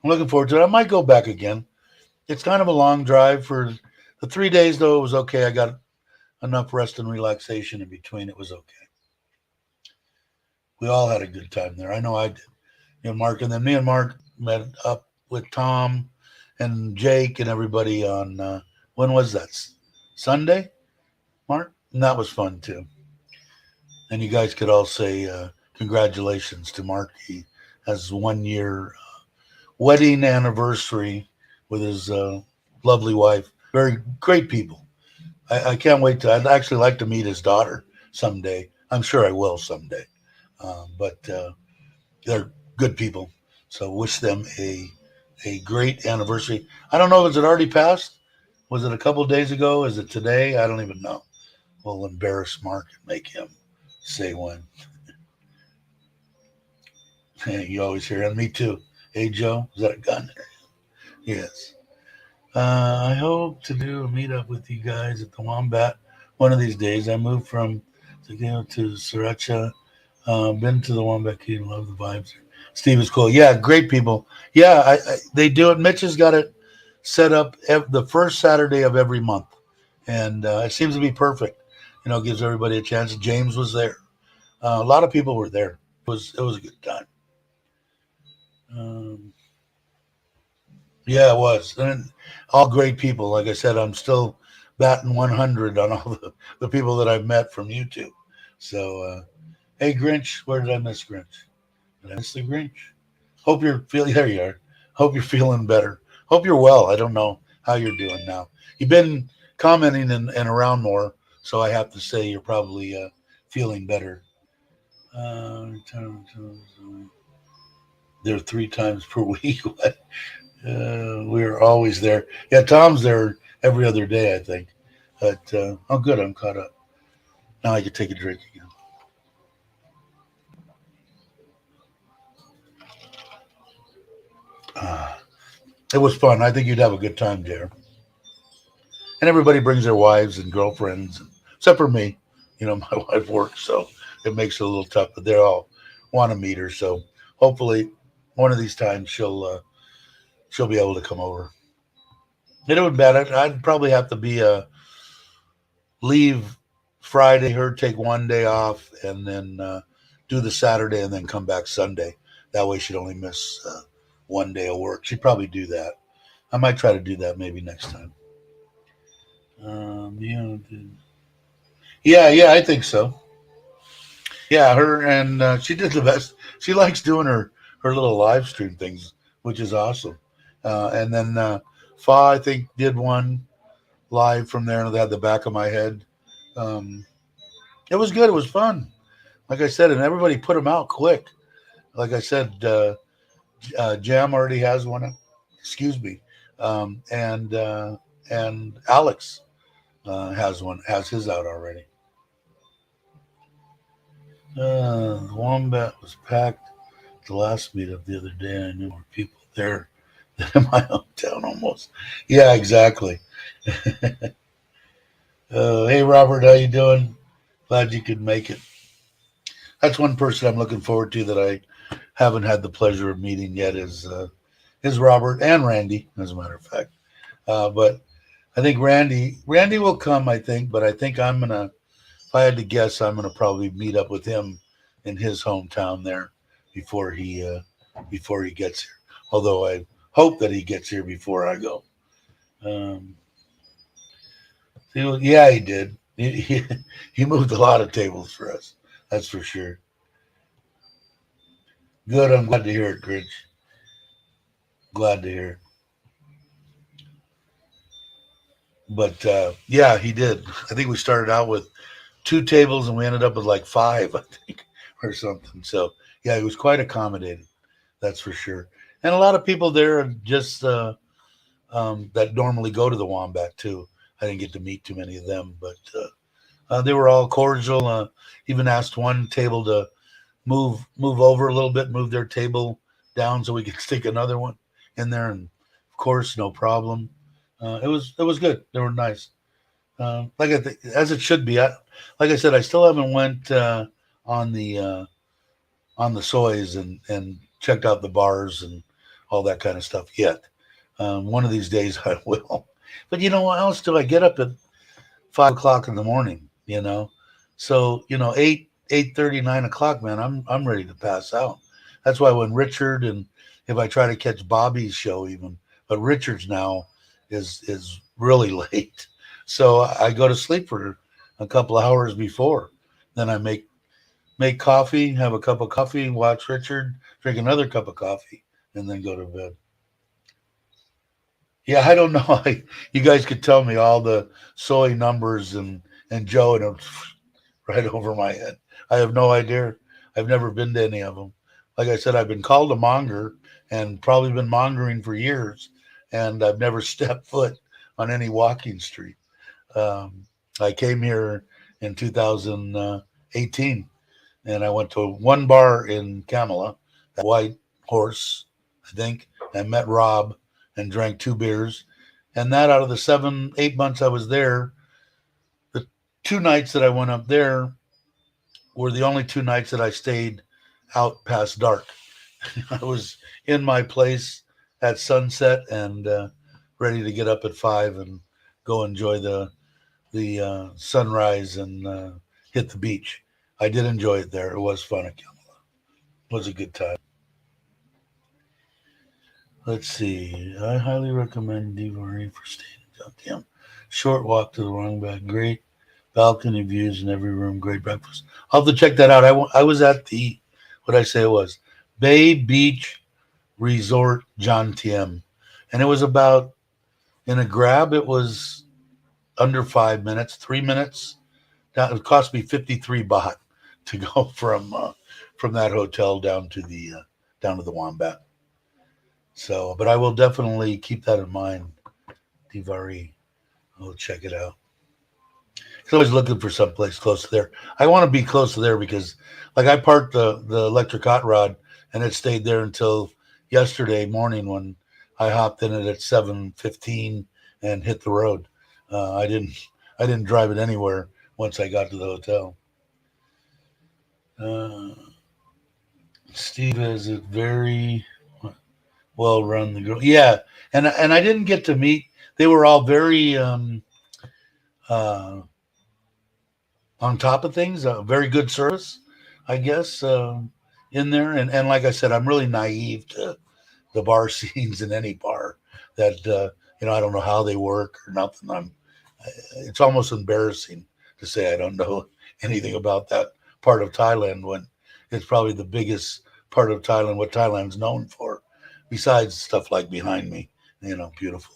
I'm looking forward to it. I might go back again. It's kind of a long drive for the 3 days, though. It was okay. I got enough rest and relaxation in between. It was okay. We all had a good time there. I know I did. Mark, and then me and Mark met up with Tom and Jake and everybody on when was that? Sunday, Mark? And that was fun too. And you guys could all say congratulations to Mark. He has 1 year wedding anniversary with his lovely wife. Very great people. I can't wait I'd actually like to meet his daughter someday. I'm sure I will someday. But they're good people. So wish them a great anniversary. I don't know if it already passed. Was it a couple days ago? Is it today? I don't even know. We'll embarrass Mark and make him say when. You always hear, and me too. Hey Joe, is that a gun? Yes. I hope to do a meetup with you guys at the Wombat one of these days. I moved from Saginaw to Sriracha. Been to the Wombat Key and love the vibes. Steve is cool. Yeah, great people. Yeah, they do it. Mitch has got it set up the first Saturday of every month, and it seems to be perfect. Gives everybody a chance. James was there. A lot of people were there. It was a good time. Um, Yeah, it was. And all great people. Like I said, I'm still batting 100 on all the people that I've met from YouTube. So, hey, Grinch, where did I miss Grinch? Did I miss the Grinch? Hope you're feeling, there you are. Hope you're feeling better. Hope you're well. I don't know how you're doing now. You've been commenting and around more, so I have to say you're probably feeling better. They're 3 times per week. We're always there. Yeah, Tom's there every other day, I think. But oh, good, I'm caught up. Now I can take a drink again. Uh, it was fun. I think you'd have a good time there. And everybody brings their wives and girlfriends, except for me. My wife works, so it makes it a little tough. But they all want to meet her, so hopefully one of these times she'll be able to come over. It would matter. I'd probably have to be leave Friday, her take one day off, and then do the Saturday, and then come back Sunday. That way, she'd only miss one day of work. She'd probably do that. I might try to do that maybe next time. Yeah, I think so. Yeah, her and she did the best. she likes doing her little live stream things, which is awesome. And then Fa, I think, did one live from there, and they had the back of my head. Um, it was good. It was fun. Like I said, and everybody put them out quick. Like I said, Jam already has one. Excuse me, and Alex has his out already. The Wombat was packed. The last meetup the other day, I knew more people there than in my hometown almost. Yeah, exactly. Hey, Robert, how you doing? Glad you could make it. That's one person I'm looking forward to that I haven't had the pleasure of meeting yet is Robert and Randy, as a matter of fact. But I think Randy will come, I think, but I think if I had to guess, I'm gonna probably meet up with him in his hometown there before he gets here. Although I hope that he gets here before I go. Um, yeah, he did. He moved a lot of tables for us. That's for sure. Good. I'm glad to hear it, Grinch. Glad to hear it. But yeah, he did. I think we started out with two tables and we ended up with like five, I think, or something. So yeah, he was quite accommodating. That's for sure. And a lot of people there are just that normally go to the Wombat too. I didn't get to meet too many of them, but they were all cordial. Even asked one table to move over a little bit, move their table down so we could stick another one in there, and of course, no problem. It was good. They were nice, like I think as it should be. Like I said, I still haven't went on the uh, on the soys and checked out the bars and all that kind of stuff yet. One of these days I will. But you know what else do I get up at 5 o'clock in the morning? So 8:30, 9 o'clock, man, I'm ready to pass out. That's why when Richard and if I try to catch Bobby's show even, but Richard's now is really late, so I go to sleep for a couple of hours before. Then I make coffee, have a cup of coffee, watch Richard, drink another cup of coffee, and then go to bed. Yeah, I don't know. You guys could tell me all the soy numbers and Joe, and it's right over my head. I have no idea. I've never been to any of them. Like I said, I've been called a monger and probably been mongering for years, and I've never stepped foot on any walking street. Um, I came here in 2018, and I went to one bar in Camilla, White Horse, I think, and met Rob and drank two beers. And that out of the 7, 8 months I was there, the 2 nights that I went up there were the only 2 nights that I stayed out past dark. I was in my place at sunset and ready to get up at 5 and go enjoy the sunrise and hit the beach. I did enjoy it there. It was fun at Camilla. It was a good time. Let's see. I highly recommend Divari for staying downtown. Short walk to the wrong back. Great balcony views in every room. Great breakfast. I'll have to check that out. I was at what I say it was, Bay Beach Resort John Tiem. And it was about, in a grab, it was under 5 minutes, 3 minutes. It cost me 53 baht to go from that hotel down to the Wombat. So, but I will definitely keep that in mind, Divari. I'll check it out. I'm always looking for someplace close to there. I want to be close to there because, like, I parked the electric hot rod and it stayed there until yesterday morning when I hopped in it at 7:15 and hit the road. I didn't drive it anywhere once I got to the hotel. Uh, Steve has it very well run, the girl. Yeah, and I didn't get to meet. They were all very uh, on top of things. Very good service, I guess, in there. And like I said, I'm really naive to the bar scenes in any bar. That I don't know how they work or nothing. It's almost embarrassing to say I don't know anything about that part of Thailand when it's probably the biggest part of Thailand, what Thailand's known for, besides stuff like behind me, beautiful,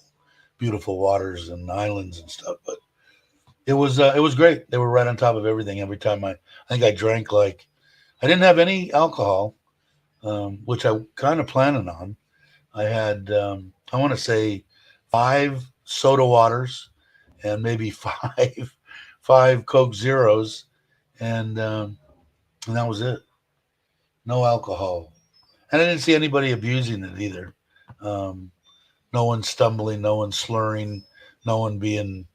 beautiful waters and islands and stuff. But it was great. They were right on top of everything. Every time I think I drank like I didn't have any alcohol, which I kind of planning on. I had I want to say 5 soda waters and maybe five Coke Zeros, and that was it. No alcohol, and I didn't see anybody abusing it either. Um, no one stumbling, no one slurring, no one being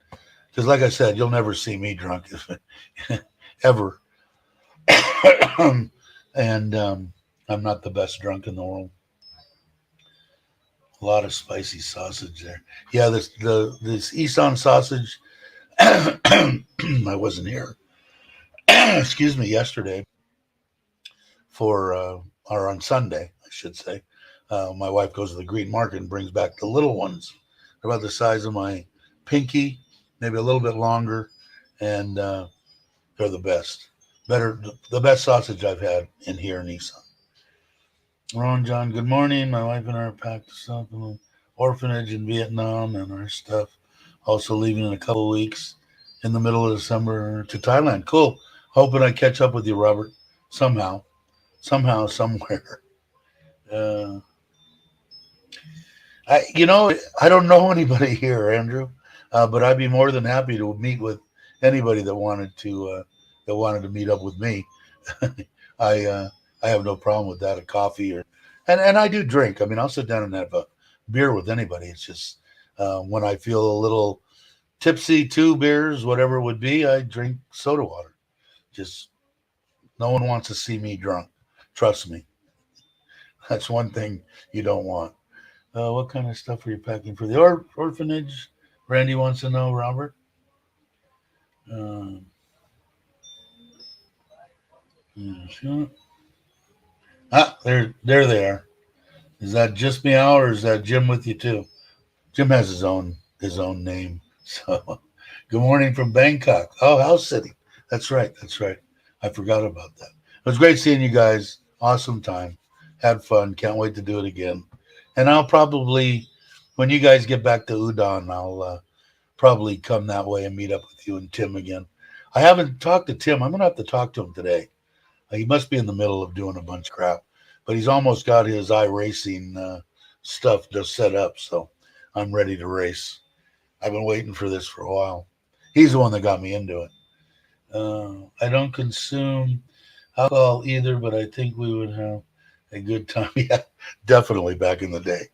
because, like I said, you'll never see me drunk ever, and I'm not the best drunk in the world. A lot of spicy sausage there. Yeah, this Isan sausage. I wasn't here. Excuse me. Yesterday for or on Sunday, I should say. My wife goes to the green market and brings back the little ones. They're about the size of my pinky, maybe a little bit longer, and they're the best. The best sausage I've had in here in Isan. Ron John, good morning. My wife and I are packed to stop in an orphanage in Vietnam and our stuff. Also leaving in a couple of weeks in the middle of December to Thailand. Cool. Hoping I catch up with you, Robert, somehow, somewhere. Uh, I don't know anybody here, Andrew, but I'd be more than happy to meet with anybody that wanted to meet up with me. I I have no problem with that. A coffee and I do drink. I mean, I'll sit down and have a beer with anybody. It's just when I feel a little tipsy, 2 beers, whatever it would be, I drink soda water. Just no one wants to see me drunk. Trust me. That's one thing you don't want. What kind of stuff are you packing for the orphanage? Randy wants to know, Robert. Uh, yeah, sure. There they are. Is that just meow or is that Jim with you too? Jim has his own name. So, good morning from Bangkok. Oh, house sitting. That's right. That's right. I forgot about that. It was great seeing you guys. Awesome time. Had fun. Can't wait to do it again. And I'll probably, when you guys get back to Udon, I'll probably come that way and meet up with you and Tim again. I haven't talked to Tim. I'm gonna have to talk to him today. He must be in the middle of doing a bunch of crap, but he's almost got his iRacing stuff just set up, so I'm ready to race. I've been waiting for this for a while. He's the one that got me into it. I don't consume alcohol either, but I think we would have a good time. Yeah, definitely back in the day,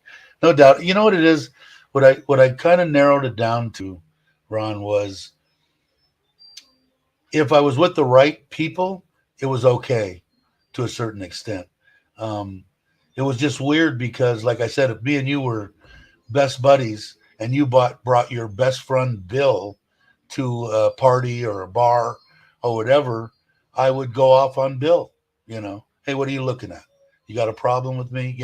no doubt. You know what it is? What I kind of narrowed it down to, Ron, was if I was with the right people, it was okay to a certain extent. Um, it was just weird because, like I said, if me and you were best buddies and you brought your best friend Bill to a party or a bar or whatever, I would go off on Bill. Hey, what are you looking at? You got a problem with me?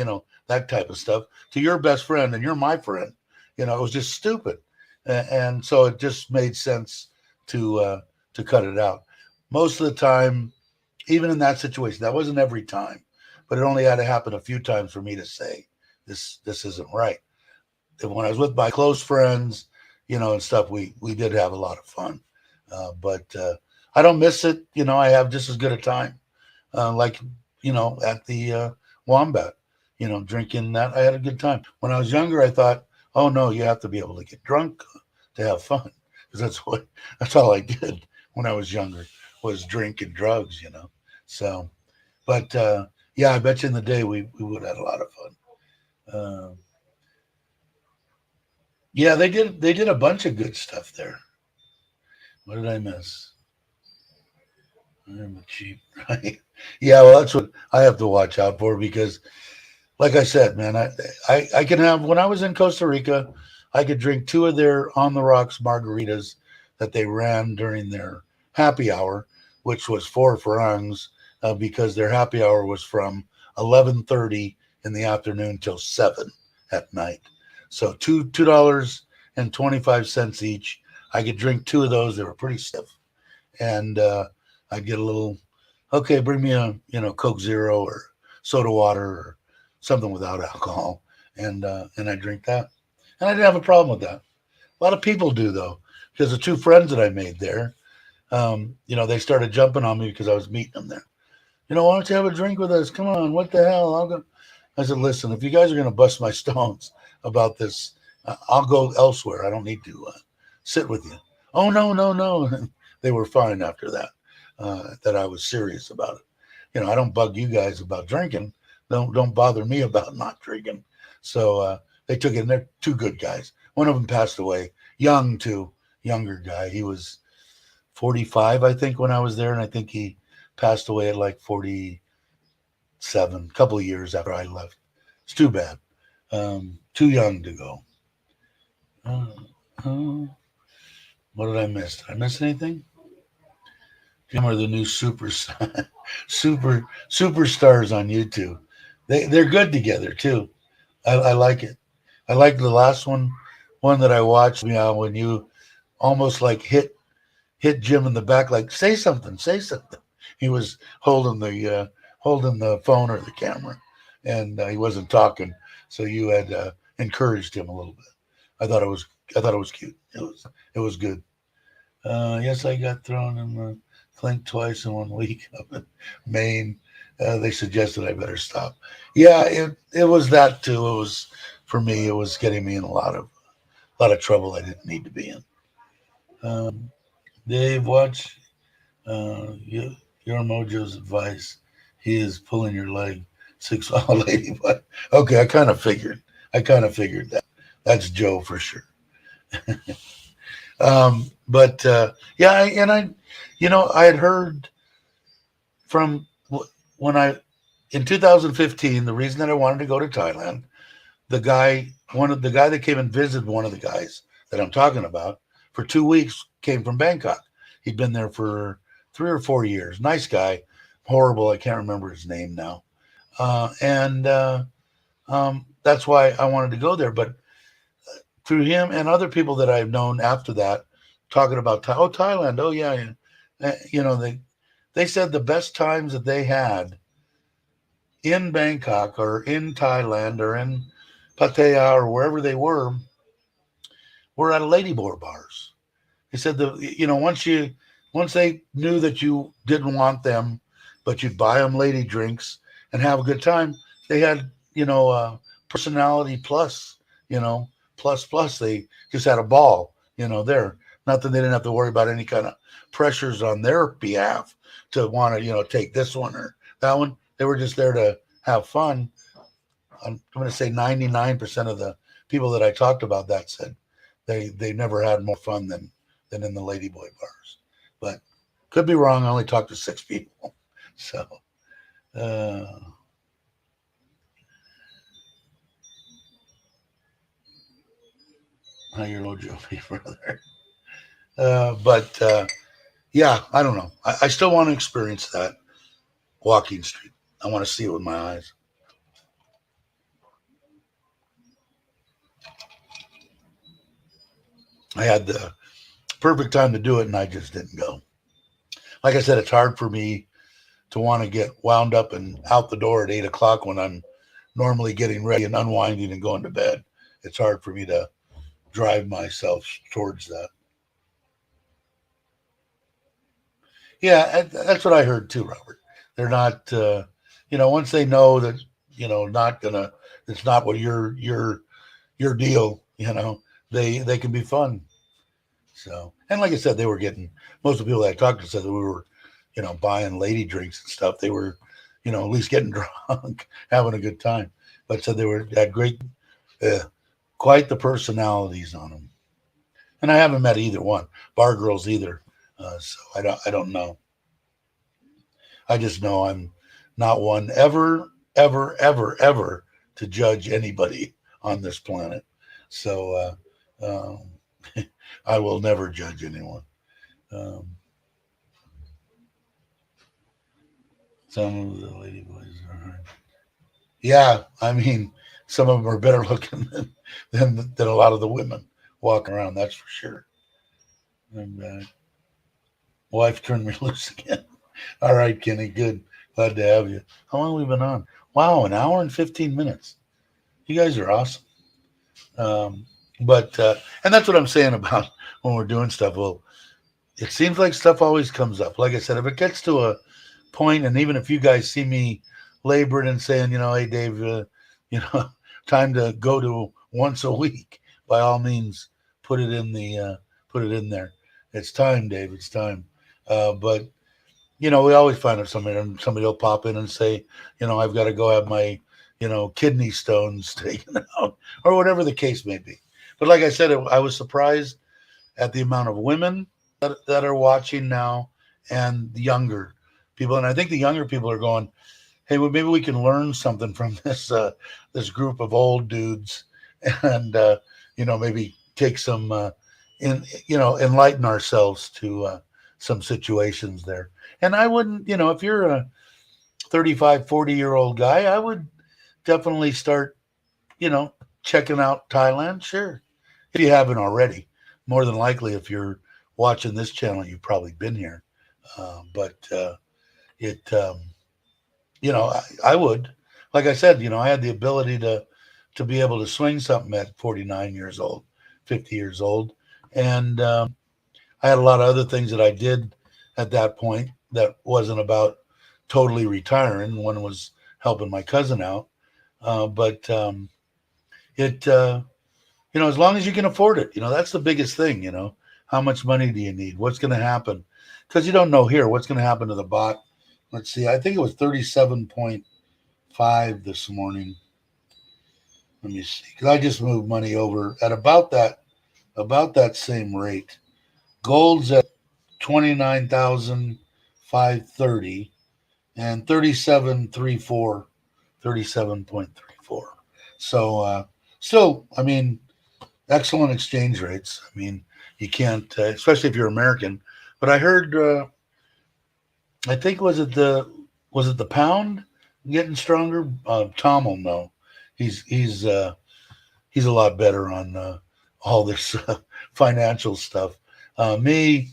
That type of stuff. To your best friend, and you're my friend. It was just stupid, and so it just made sense to cut it out. Most of the time, even in that situation, that wasn't every time, but it only had to happen a few times for me to say this isn't right. And when I was with my close friends, and stuff, we did have a lot of fun. But I don't miss it. I have just as good a time, like at the Wombat. Drinking that. I had a good time. When I was younger, I thought, oh no, you have to be able to get drunk to have fun, because that's all I did when I was younger was drink and drugs. So, but yeah, I bet you in the day we would have had a lot of fun. Yeah, they did a bunch of good stuff there. What did I miss? I'm cheap, right? Yeah, well, that's what I have to watch out for because, like I said, man, I can have when I was in Costa Rica, I could drink 2 of their on the rocks margaritas that they ran during their happy hour, which was 4 francs, because their happy hour was from 11:30 in the afternoon till 7 at night. So $2.25 each. I could drink 2 of those. They were pretty stiff, and I'd get a little. Okay, bring me a Coke Zero or soda water or something without alcohol, and I drink that, and I didn't have a problem with that. A lot of people do though, because the two friends that I made there, they started jumping on me because I was meeting them there. Why don't you have a drink with us? Come on, what the hell? I said, listen, if you guys are going to bust my stones about this, I'll go elsewhere. I don't need to sit with you. Oh, no, no, no. They were fine after that, that I was serious about it. I don't bug you guys about drinking. Don't bother me about not drinking. So they took it, and they're two good guys. One of them passed away, young too, younger guy. He was 45, I think, when I was there, and I think he passed away at like 47, a couple of years after I left. It's too bad. Too young to go. What did I miss? Did I miss anything? Jim are the new superstars on YouTube. They're good together too. I like it. I like the last one that I watched. When you almost like hit Jim in the back, like say something, say something. He was holding the phone or the camera, and he wasn't talking. So you had encouraged him a little bit. I thought it was cute. It was good. Yes, I got thrown in the clink twice in 1 week up in Maine. They suggested I better stop. Yeah, it was that too. It was for me. It was getting me in a lot of trouble I didn't need to be in. Dave, watch your Mojo's advice. He is pulling your leg. 6 lady, but okay. I kind of figured that. That's Joe for sure. But yeah, I had heard from when I in 2015. The reason that I wanted to go to Thailand, the guy that came and visited one of the guys that I'm talking about for 2 weeks came from Bangkok. He'd been there for 3 or 4 years. Nice guy, horrible. I can't remember his name now. And That's why I wanted to go there. But through him and other people that I've known after that, talking about Thailand, oh yeah, they said the best times that they had in Bangkok or in Thailand or in Pattaya or wherever they were at ladyboard bars. He said once they knew that you didn't want them, but you'd buy them lady drinks and have a good time. They had personality plus, plus. They just had a ball, there. Not that they didn't have to worry about any kind of pressures on their behalf to want to take this one or that one. They were just there to have fun. I'm going to say 99% of the people that I talked about that said they never had more fun than in the ladyboy bars. But could be wrong. I only talked to 6 people. So how your Mojo be, brother. But Yeah, I don't know. I still want to experience that walking street. I want to see it with my eyes. I had the perfect time to do it, and I just didn't go. Like I said, it's hard for me to want to get wound up and out the door at 8 o'clock when I'm normally getting ready and unwinding and going to bed. It's hard for me to drive myself towards that. Yeah, that's what I heard too, Robert. They're not, once they know that, not gonna, it's not what your deal, they can be fun. So, and like I said, they were getting most of the people that I talked to said that we were, buying lady drinks and stuff. They were, at least getting drunk, having a good time. But said they had great, uh, quite the personalities on them. And I haven't met either one, bar girls either. So I don't know. I just know I'm not one ever, ever, ever, ever to judge anybody on this planet. So I will never judge anyone. Um, some of the ladyboys are, yeah. I mean, some of them are better looking than a lot of the women walking around. That's for sure. And wife turned me loose again. All right, Kenny. Good. Glad to have you. How long have we been on? Wow, an hour and 15 minutes. You guys are awesome. Um, but and that's what I'm saying about when we're doing stuff. Well, it seems like stuff always comes up. Like I said, if it gets to a point, and even if you guys see me laboring and saying, hey, Dave, you know, time to go to once a week, by all means, put it in the put it in there. It's time, Dave. It's time. But we always find out somebody will pop in and say, I've got to go have my, kidney stones taken out, or whatever the case may be. But like I said, I was surprised at the amount of women that are watching now, and the younger people. And I think the younger people are going, hey, well, maybe we can learn something from this group of old dudes, and maybe take some enlighten ourselves to some situations there. And I wouldn't, if you're a 35, 40-year-old guy, I would definitely start, checking out Thailand. Sure, if you haven't already. More than likely, if you're watching this channel, you've probably been here. But it I would, like I said, I had the ability to be able to swing something at 49 years old, 50 years old, and I had a lot of other things that I did at that point that wasn't about totally retiring. One was helping my cousin out, but it as long as you can afford it, that's the biggest thing. How much money do you need? What's going to happen? Because you don't know here what's going to happen to the bot. Let's see. I think it was 37.5 this morning. Let me see. Because I just moved money over at about that same rate. Gold's at 29,530 and 37.34. So still, I mean, excellent exchange rates. I mean, you can't, especially if you're American. But I heard, I think was it the pound getting stronger? Tom will know. He's a lot better on all this financial stuff. Me,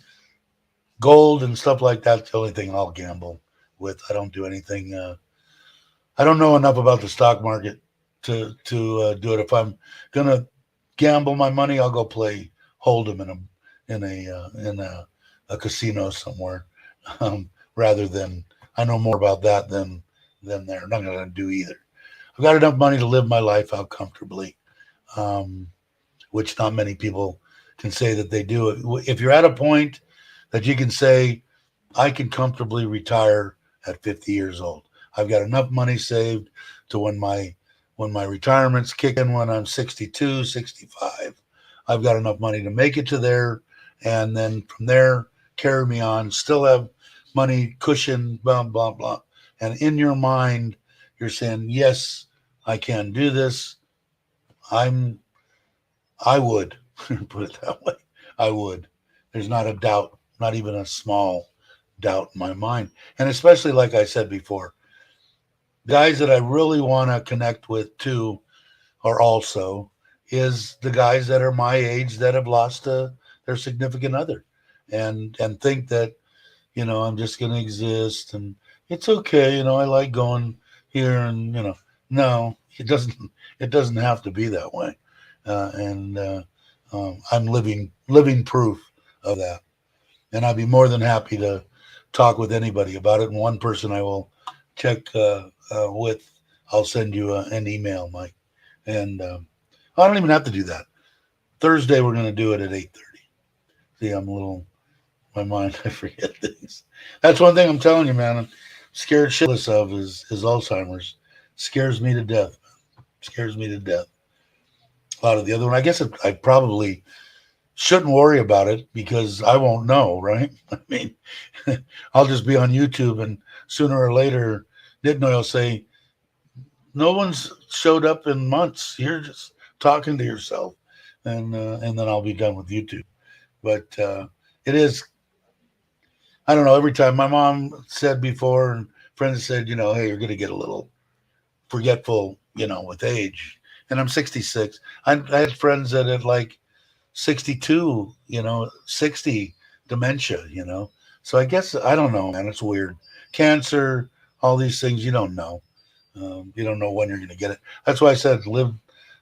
gold and stuff like that's the only thing I'll gamble with. I don't do anything. I don't know enough about the stock market to do it. If I'm gonna gamble my money, I'll go play hold'em in a casino somewhere, rather than I know more about that than they're not gonna do either. I've got enough money to live my life out comfortably, um, which not many people can say that they do. If you're at a point that you can say, I can comfortably retire at 50 years old. I've got enough money saved to when my retirements kick in when I'm 62, 65. I've got enough money to make it to there, and then from there carry me on. Still have money cushion, blah blah blah. And in your mind, you're saying, yes, I can do this. I would put it that way. I would. There's not a doubt, not even a small doubt in my mind. And especially, like I said before, guys that I really want to connect with too are also is the guys that are my age that have lost their significant other, and think that I'm just going to exist and it's okay. I like going here, and no, it doesn't have to be that way. And I'm living proof of that. And I'd be more than happy to talk with anybody about it. And one person I will check with, I'll send you an email, Mike. And I don't even have to do that. Thursday we're going to do it at 8:30. See, I'm a little my mind. I forget things. That's one thing I'm telling you, man. I'm scared shitless of is Alzheimer's. Scares me to death. Scares me to death. A lot of the other one, I guess I probably shouldn't worry about it because I won't know, right? I mean, I'll just be on YouTube, and sooner or later, Nitno will say, "No one's showed up in months. You're just talking to yourself," and then I'll be done with YouTube. But it is, I don't know. Every time my mom said before, and friends said, hey, you're going to get a little forgetful, with age. And I'm 66. I had friends that had like 62, 60 dementia. So I guess, I don't know, man. It's weird. Cancer, all these things, you don't know. You don't know when you're going to get it. That's why I said live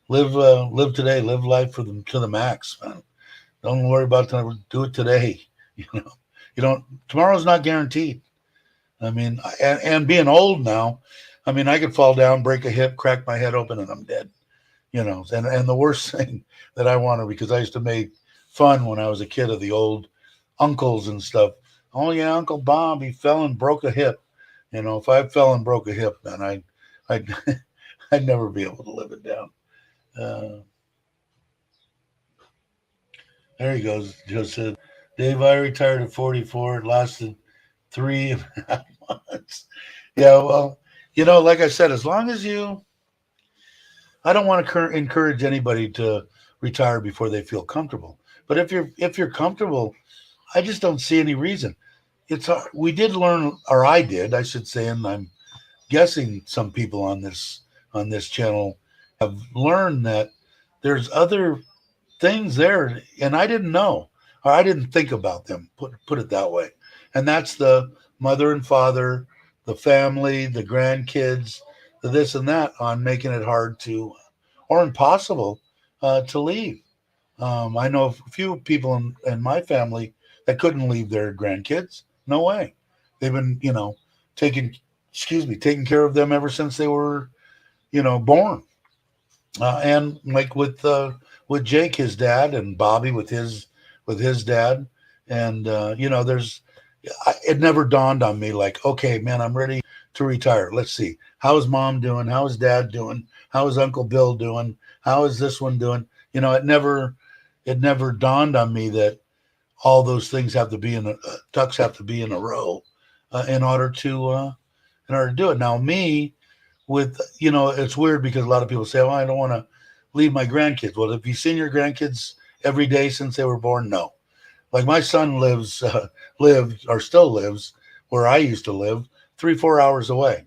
today, live life for them to the max, man. Don't worry about it. Do it today. You know, you don't. Tomorrow's not guaranteed. I mean, and being old now, I mean, I could fall down, break a hip, crack my head open, and I'm dead. You know, and the worst thing that I wanted, because I used to make fun when I was a kid of the old uncles and stuff. Oh yeah, Uncle Bob, he fell and broke a hip. You know, if I fell and broke a hip, then I'd I'd never be able to live it down. Uh, there he goes. Joe said, Dave, I retired at 44. It lasted 3.5 months. Yeah, well, like I said, as long as I don't want to encourage anybody to retire before they feel comfortable. But if you're comfortable, I just don't see any reason. We did learn, or I did, I should say, and I'm guessing some people on this channel have learned that there's other things there, and I didn't know, or I didn't think about them. Put it that way, and that's the mother and father, the family, the grandkids, the this and that, on making it hard to, or impossible, to leave. I know a few people in my family that couldn't leave their grandkids. No way. They've been, taking, taking care of them ever since they were, born. And like with Jake, his dad, and Bobby with his dad, and it never dawned on me like, okay, man, I'm ready to retire. Let's see, how is mom doing? How is dad doing? How is Uncle Bill doing? How is this one doing? It never dawned on me that all those things have to be ducks have to be in a row, in order to do it. Now, me, it's weird because a lot of people say, "Oh, I don't want to leave my grandkids." Well, have you seen your grandkids every day since they were born? No. Like my son lived or still lives where I used to live, 3-4 hours away.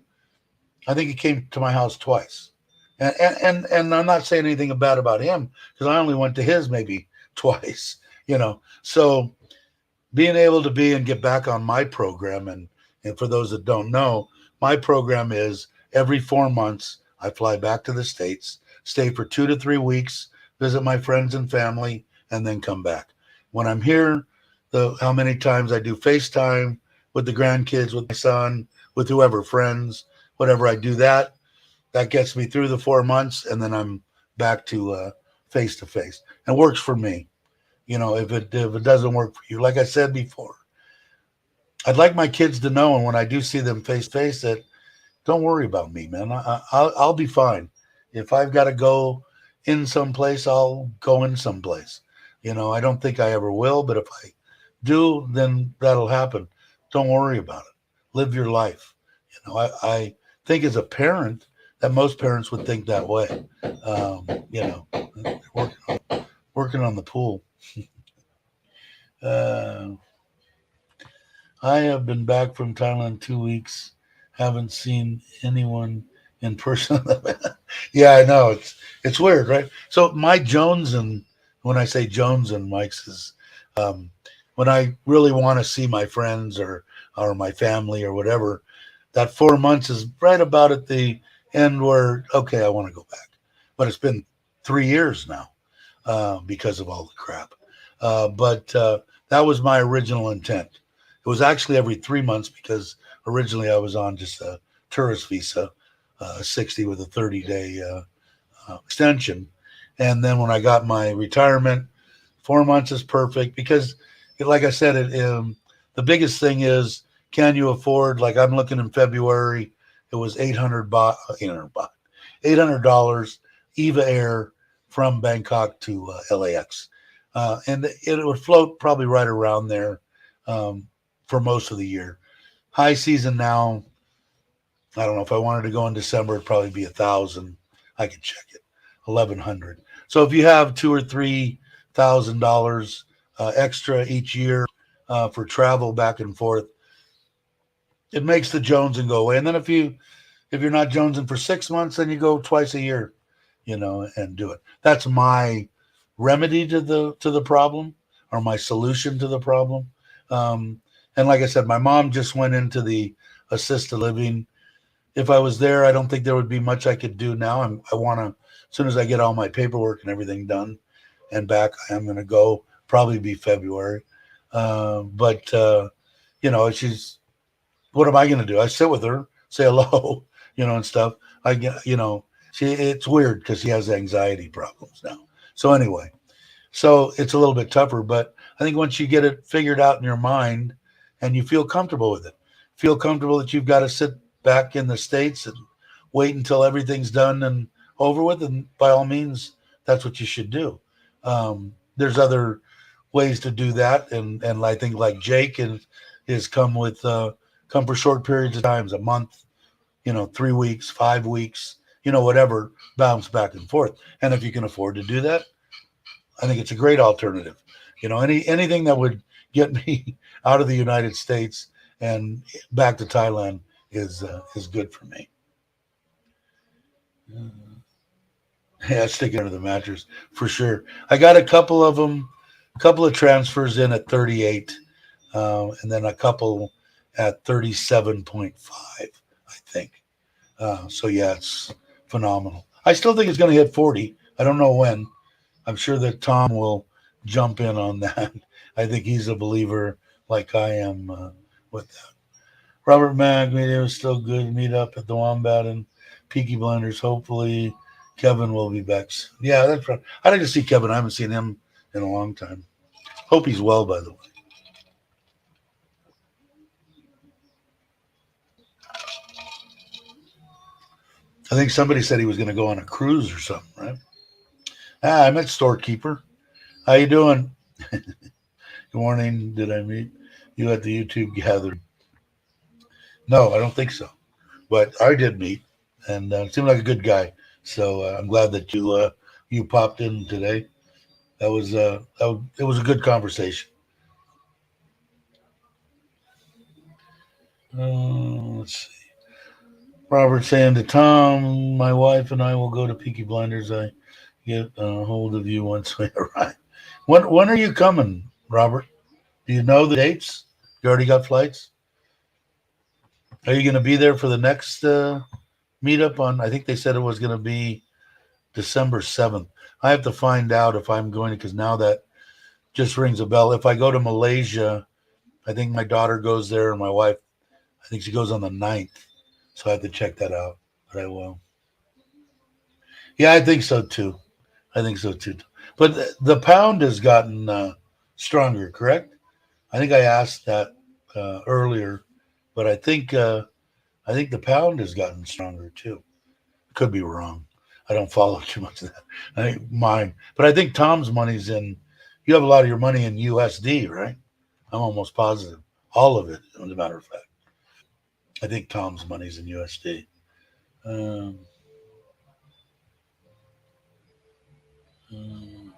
I think he came to my house twice, and I'm not saying anything bad about him because I only went to his maybe twice. So being able to be and get back on my program, and for those that don't know, my program is every 4 months I fly back to the States, stay for 2 to 3 weeks, visit my friends and family, and then come back. When I'm here, how many times I do FaceTime with the grandkids, with my son, with whoever, friends, whatever, I do that gets me through the 4 months, and then I'm back to face to face. And works for me. If it doesn't work for you, like I said before, I'd like my kids to know, and when I do see them face to face, that don't worry about me, man. I'll be fine. If I've got to go in someplace, I'll go in someplace. I don't think I ever will, but if I do, then that'll happen. Don't worry about it. Live your life. I think as a parent that most parents would think that way. Working on the pool. Uh, I have been back from Thailand 2 weeks. Haven't seen anyone in person. Yeah, I know, it's weird, right? So my Jones, and when I say Jones and Mike's, is um, when I really want to see my friends or my family or whatever. That 4 months is right about at the end where, okay, I want to go back. But it's been 3 years now, because of all the crap. But that was my original intent. It was actually every 3 months because originally I was on just a tourist visa, 60 with a 30-day extension. And then when I got my retirement, 4 months is perfect because, like I said, the biggest thing is, can you afford? Like I'm looking in February, it was 800 $800 EVA Air from Bangkok to LAX, and it would float probably right around there, for most of the year. High season now, I don't know if I wanted to go in December, it'd probably be 1,000. I could check it, 1,100. So if you have $2,000 or $3,000 extra each year, for travel back and forth, it makes the jonesing go away. And then if you're not jonesing for 6 months, then you go twice a year, and do it. That's my remedy to the problem, or my solution to the problem. Um, and like I said, my mom just went into the assisted living. if I was there, I don't think there would be much I could do now. I want to, as soon as I get all my paperwork and everything done and back, I'm going to go. Probably be February. But she's, what am I going to do? I sit with her, say hello, and stuff. I get, it's weird because she has anxiety problems now. So anyway, so it's a little bit tougher, but I think once you get it figured out in your mind and you feel comfortable with it, feel comfortable that you've got to sit back in the States and wait until everything's done and over with, and by all means, that's what you should do. There's other ways to do that, and I think like Jake is come for short periods of times, a month, 3 weeks, 5 weeks, whatever, bounce back and forth. And if you can afford to do that, I think it's a great alternative. Anything that would get me out of the United States and back to Thailand is good for me. Yeah, sticking under the mattress for sure. I got a couple of transfers in at 38, and then a couple at 37.5, I think. So yeah, it's phenomenal. I still think it's going to hit 40. I don't know when. I'm sure that Tom will jump in on that. I think he's a believer like I am with that. Robert Mack, it was still good. Meet up at the Wombat and Peaky Blinders. Hopefully, Kevin will be back soon. Yeah, that's right. I'd like to see Kevin. I haven't seen him in a long time. Hope he's well, by the way. I think somebody said he was going to go on a cruise or something, right? I met Storekeeper. How you doing? Good morning. Did I meet you at the YouTube gathering? No, I don't think so. But I did meet, and seemed like a good guy. So I'm glad that you popped in today. It was a good conversation. Let's see. Robert saying to Tom, my wife and I will go to Peaky Blinders. I get a hold of you once we arrive. When are you coming, Robert? Do you know the dates? You already got flights? Are you going to be there for the next meetup on? I think they said it was going to be December 7th. I have to find out if I'm going, because now that just rings a bell. If I go to Malaysia, I think my daughter goes there and my wife, I think she goes on the 9th. So I have to check that out. But I will. Yeah, I think so too. I think so too. But the pound has gotten stronger, correct? I think I asked that earlier, but I think the pound has gotten stronger too. Could be wrong. I don't follow too much of that. I think mine, but I think Tom's money's in. You have a lot of your money in USD, right? I'm almost positive. All of it, as a matter of fact. I think Tom's money's in USD. Um, um,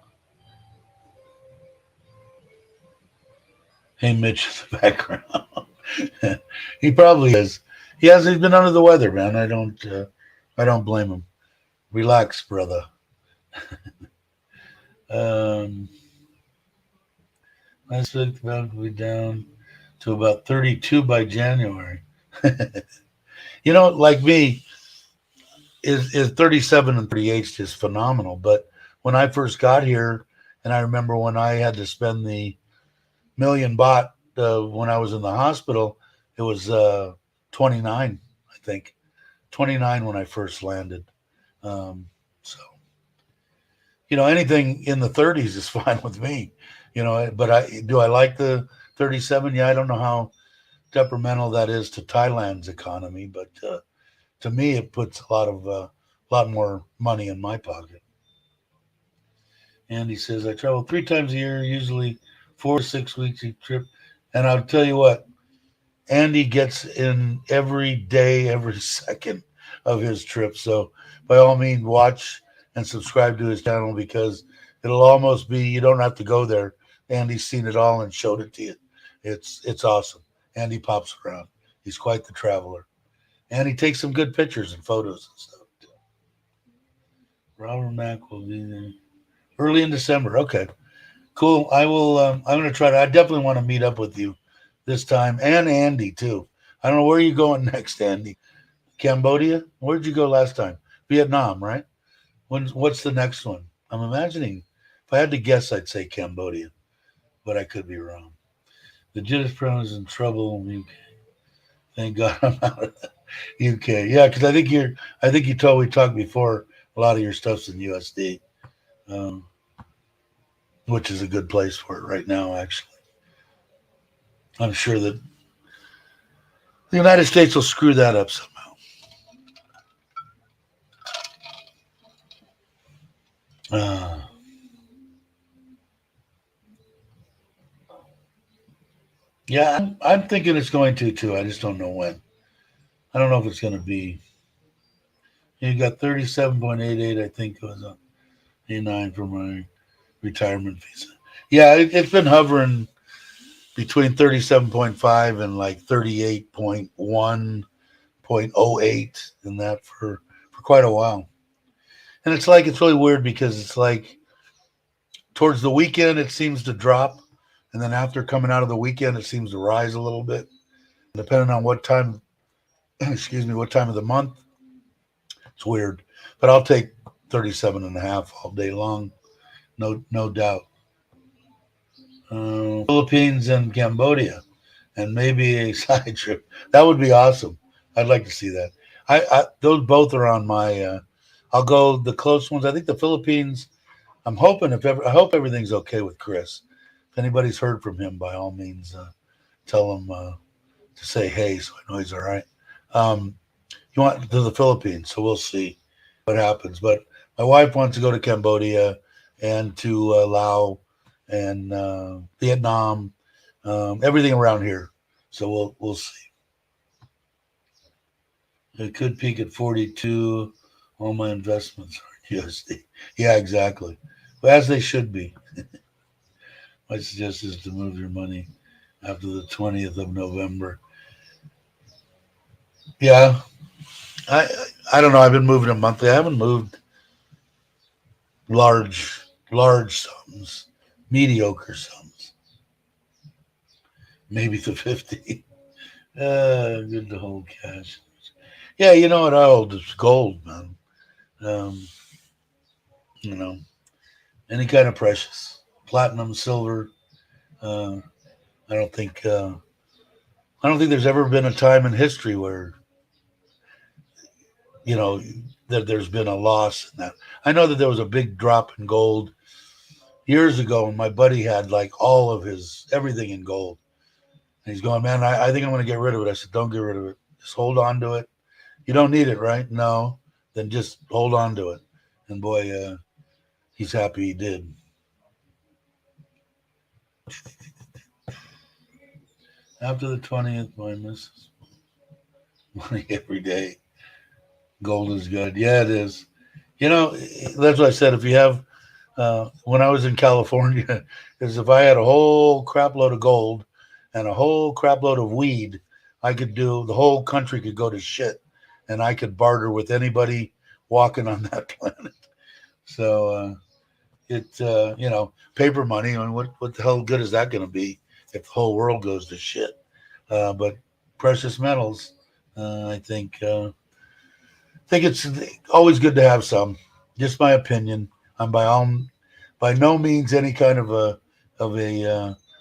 hey, Mitch in the background. He probably is. He's been under the weather, man. I don't blame him. Relax, brother. Um, I expect the pound will be down to about 32 by January. Like me, is 37 and 38 just phenomenal. But when I first got here, and I remember when I had to spend the million baht when I was in the hospital, it was 29, I think. 29 when I first landed. So, anything in the 30s is fine with me. But I like the 37? Yeah, I don't know how detrimental that is to Thailand's economy, but to me, it puts a lot more money in my pocket. And he says, I travel 3 times a year, usually 4 to 6 weeks each trip. And I'll tell you what, Andy gets in every day, every second of his trip. So by all means, watch and subscribe to his channel, because it'll almost be, you don't have to go there. Andy's seen it all and showed it to you. It's awesome. Andy pops around. He's quite the traveler. And he takes some good pictures and photos and stuff. Robert Mack will be there early in December. Okay, cool. I will. I'm going to try to. I definitely want to meet up with you this time, and Andy too. I don't know where you're going next, Andy. Cambodia? Where'd you go last time? Vietnam, right? What's the next one? I'm imagining. If I had to guess, I'd say Cambodia, but I could be wrong. The Judas Brown is in trouble. Thank God I'm out of the UK. Yeah, because I think you told we talked before. A lot of your stuff's in USD, um, which is a good place for it right now. Actually, I'm sure that the United States will screw that up somehow. Uh, yeah, I'm thinking it's going to too. I just don't know when. I don't know if it's going to be. You got 37.88. I think it was a 89 for my retirement visa. Yeah, it's been hovering between 37.5 and like 38.1.08 and that for quite a while. And it's really weird because it's like towards the weekend it seems to drop, and then after coming out of the weekend it seems to rise a little bit, depending on what time excuse me, what time of the month. It's weird. But I'll take 37 and a half all day long. No doubt. Philippines and Cambodia, and maybe a side trip. That would be awesome. I'd like to see that. I those both are on my. I'll go the close ones. I think the Philippines. I'm hoping I hope everything's okay with Chris. If anybody's heard from him, by all means, tell him to say hey, so I know he's all right. Um, he went to the Philippines, so we'll see what happens. But my wife wants to go to Cambodia and to Laos and Vietnam, everything around here. So we'll see. It could peak at 42. All my investments are in USD. Yeah, exactly. Well, as they should be. My suggestion is to move your money after the 20th of November. Yeah, I I don't know. I've been moving it monthly. I haven't moved large large sums, mediocre sums. Maybe the 50. Good to hold cash. Yeah, you know what I hold is gold, man. Um, you know, any kind of precious, platinum, silver. Uh, I don't think I don't think there's ever been a time in history where you know that there's been a loss in that. I know that there was a big drop in gold years ago, and my buddy had like all of his everything in gold, and he's going, man, I think I'm going to get rid of it. I said, don't get rid of it. Just hold on to it. You don't need it, right? No, then just hold on to it. And boy, he's happy he did. After the 20th, my missus money every day. Gold is good. Yeah, it is. You know, that's what I said. If you have, when I was in California, is if I had a whole crap load of gold and a whole crap load of weed, I could do, the whole country could go to shit and I could barter with anybody walking on that planet. So, paper money. I mean, what the hell good is that going to be if the whole world goes to shit? But precious metals, I think it's always good to have some. Just my opinion. I'm by no means any kind of a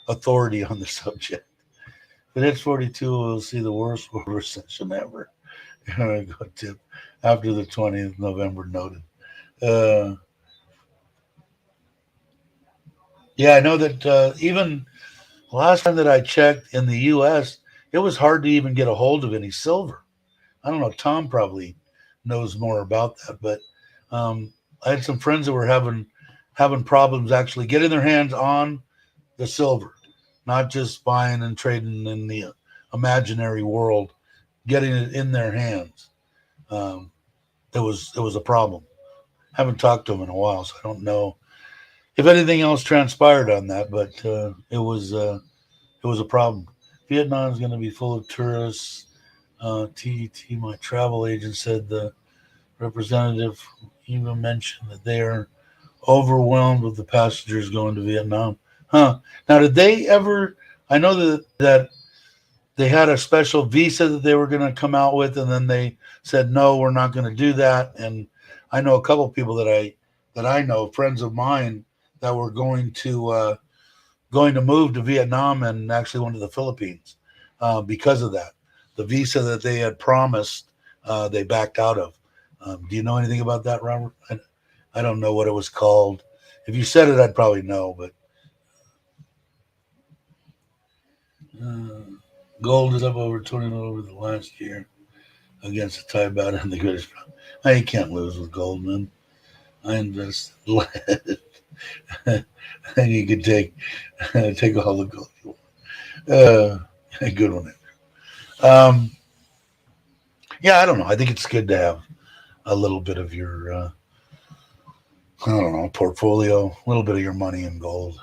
authority on the subject. But it's 42. We'll see the worst recession ever. Go tip after the 20th November noted. Uh, yeah, I know that even last time that I checked in the U.S., it was hard to even get a hold of any silver. I don't know. Tom probably knows more about that, but I had some friends that were having problems actually getting their hands on the silver, not just buying and trading in the imaginary world, getting it in their hands. Um, it was a problem. Haven't talked to them in a while, so I don't know if anything else transpired on that, but it was a problem. Vietnam is going to be full of tourists. TET, my travel agent, said the representative even mentioned that they are overwhelmed with the passengers going to Vietnam. Huh. Now, did they ever? I know that they had a special visa that they were going to come out with, and then they said no, we're not going to do that. And I know a couple of people that I know, friends of mine, that were going to move to Vietnam and actually went to the Philippines because of that. The visa that they had promised, they backed out of. Do you know anything about that, Robert? I don't know what it was called. If you said it, I'd probably know. But gold is up over 20 over the last year against the Thai baht and the British pound. You can't lose with gold, man. I invest lead. And you can take all the gold you want. A good one. Um, yeah, I don't know. I think it's good to have a little bit of your, I don't know, portfolio, a little bit of your money in gold.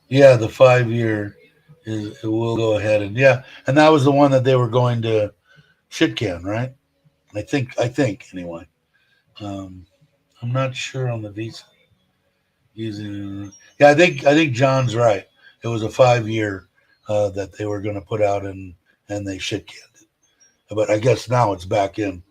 Yeah, the 5 year is it will go ahead and yeah, and that was the one that they were going to shit can, right? I think anyway. Um, I'm not sure on the visa using. Yeah, I think John's right. It was a 5 year that they were going to put out and they shit canned it. But I guess now it's back in.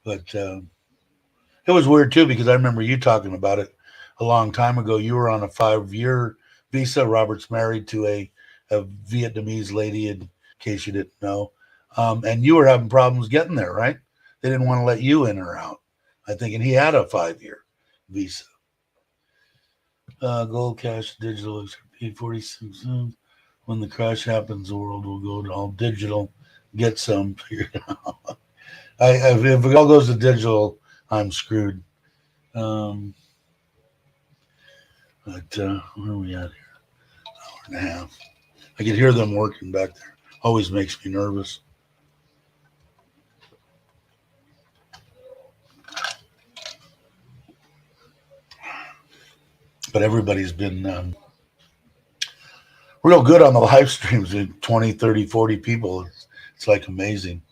But it was weird too because I remember you talking about it a long time ago. You were on a 5 year visa. Robert's married to a Vietnamese lady, in case you didn't know. And you were having problems getting there, right? They didn't want to let you in or out. I think, and he had a 5 year visa. Gold, cash, digital, XRP, 46 cents. When the crash happens, the world will go to all digital. Get some figured out. If it all goes to digital, I'm screwed. Um, but where are we at here? Hour and a half. I could hear them working back there. Always makes me nervous. But everybody's been real good on the live streams. 20, 30, 40 people. It's like amazing.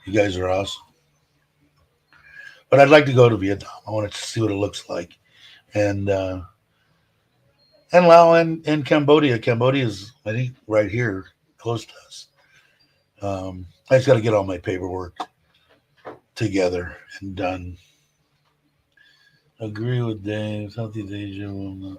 You guys are awesome. But I'd like to go to Vietnam. I want to see what it looks like. And Laos and Cambodia. Cambodia is, I think, right here, close to us. I just got to get all my paperwork together and done. Agree with Dave. Southeast Asia will not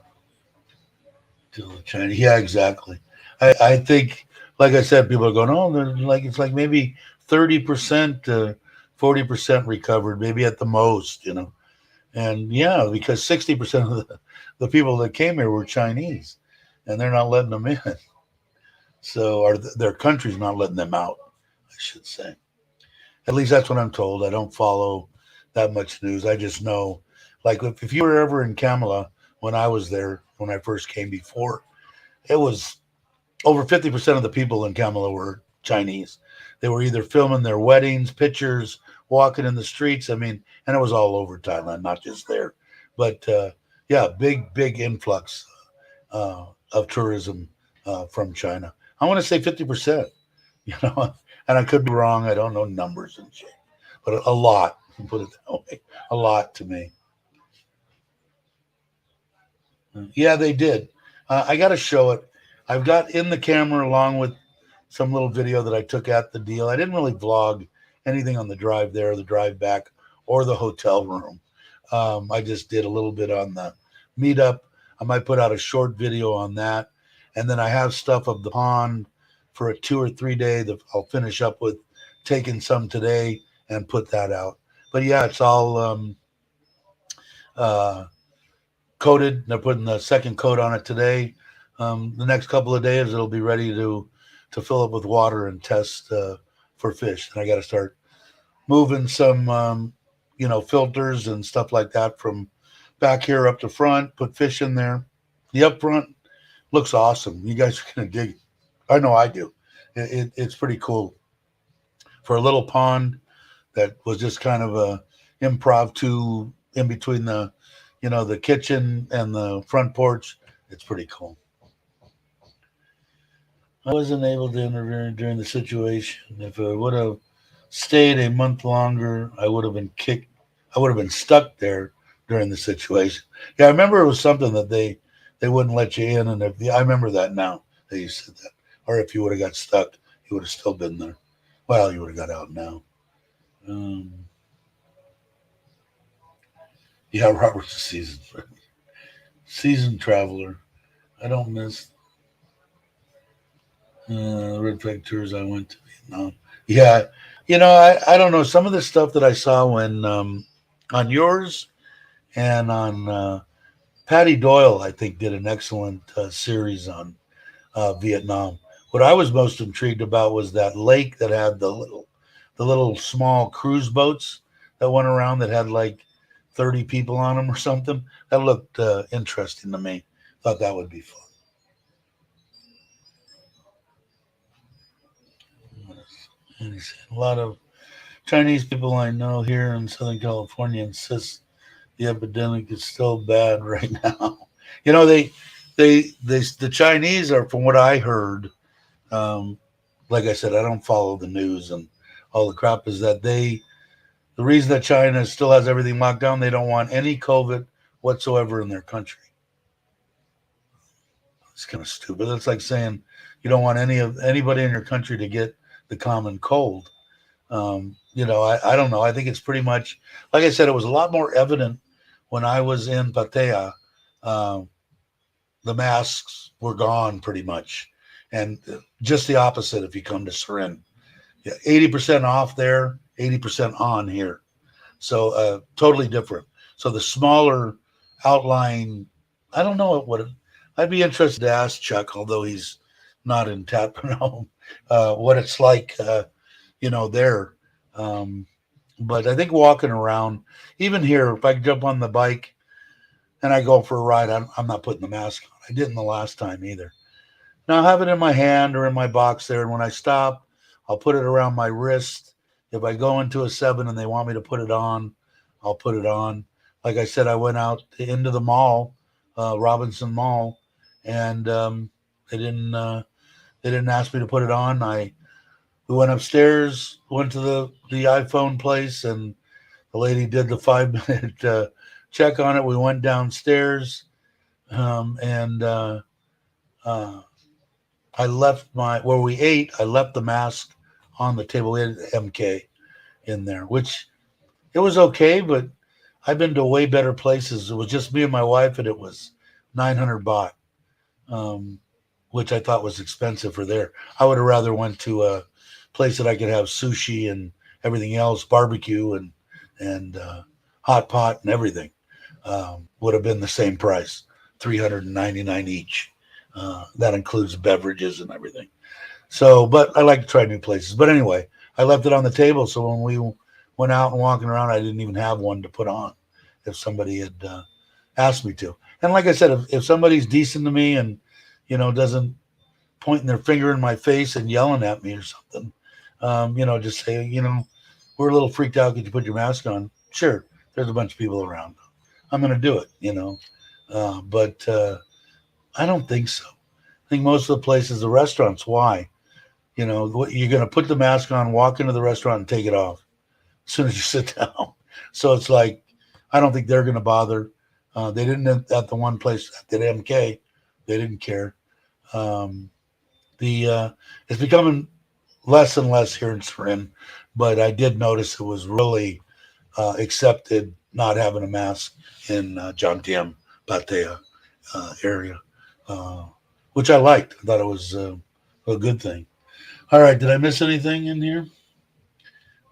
till China. Yeah, exactly. I think, like I said, people are going, oh, they're like it's like maybe 30% to 40% recovered, maybe at the most, you know. And yeah, because 60% of the people that came here were Chinese, and they're not letting them in. So, or their country's not letting them out, I should say. At least that's what I'm told. I don't follow that much news. I just know, like, if you were ever in Kamala when I was there, when I first came before, it was over 50% of the people in Kamala were Chinese. They were either filming their weddings, pictures, walking in the streets. I mean, and it was all over Thailand, not just there. But yeah, big influx of tourism from China. I want to say 50%, you know, and I could be wrong. I don't know numbers and shit, but a lot, put it that way, a lot to me. Yeah, they did. I got to show it. I've got in the camera along with some little video that I took at the deal. I didn't really vlog anything on the drive there, the drive back, or the hotel room. I just did a little bit on the meetup. I might put out a short video on that. And then I have stuff of the pond for a 2 or 3 day that I'll finish up with taking some today and put that out. But yeah, it's all uh, coated. They're putting the second coat on it today. The next couple of days, it'll be ready to fill up with water and test for fish. And I got to start moving some, filters and stuff like that from back here up to front. Put fish in there. The up front looks awesome. You guys are gonna dig it. I know I do. It's pretty cool for a little pond that was just kind of a impromptu in between the kitchen and the front porch. It's pretty cool. I wasn't able to intervene during the situation. If I would have stayed a month longer, I would have been kicked. I would have been stuck there during the situation. Yeah, I remember it was something that they they wouldn't let you in. And I remember that now that you said that. Or if you would have got stuck, you would have still been there. Well, you would have got out now. Um, yeah, Robert's a seasoned traveler. I don't miss Red Flag tours I went to Vietnam. Yeah, I don't know some of the stuff that I saw when on yours and on Patty Doyle. I think did an excellent series on Vietnam. What I was most intrigued about was that lake that had the little small cruise boats that went around that had like 30 people on them or something. That looked interesting to me. Thought that would be fun. And he said, a lot of Chinese people I know here in Southern California insist the epidemic is still bad right now. The Chinese are, from what I heard, um, like I said, I don't follow the news and all the crap. Is that the reason that China still has everything locked down? They don't want any COVID whatsoever in their country. It's kind of stupid. That's like saying you don't want anybody in your country to get the common cold. I don't know. I think it's pretty much like I said. It was a lot more evident when I was in Pattaya. Um, the masks were gone pretty much, and just the opposite if you come to Surin. Yeah, 80% off there, 80% on here. So totally different. So the smaller outline, I don't know what I'd be interested to ask Chuck, although he's not in Tapano, what it's like, there. Um, but I think walking around, even here, if I jump on the bike and I go for a ride, I'm not putting the mask on. I didn't the last time either. Now I have it in my hand or in my box there, and when I stop, I'll put it around my wrist. If I go into a 7 and they want me to put it on, I'll put it on. Like I said, I went out into the mall, Robinson Mall, and they didn't uh, they didn't ask me to put it on. We went upstairs, went to the iPhone place, and the lady did the 5 minute check on it. We went downstairs, and uh, I left where we ate. I left the mask on the table. We had MK in there, which it was okay, but I've been to way better places. It was just me and my wife, and it was 900 baht, um, which I thought was expensive for there. I would have rather went to a place that I could have sushi and everything else, barbecue and hot pot and everything. Would have been the same price, 399 each. That includes beverages and everything. So, but I like to try new places. But anyway, I left it on the table. So when we went out and walking around, I didn't even have one to put on if somebody had asked me to. And like I said, if somebody's decent to me and, doesn't pointing their finger in my face and yelling at me or something, just say, we're a little freaked out. Could you put your mask on? Sure. There's a bunch of people around. I'm going to do it. But I don't think so. I think most of the places, the restaurants, why? You're going to put the mask on, walk into the restaurant, and take it off as soon as you sit down. So it's like, I don't think they're going to bother. They didn't at the one place at MK. They didn't care. Um, it's becoming less and less here in Surin, but I did notice it was really accepted not having a mask in Jomtien, Pattaya area, uh, which I liked. I thought it was a good thing. All right, did I miss anything in here?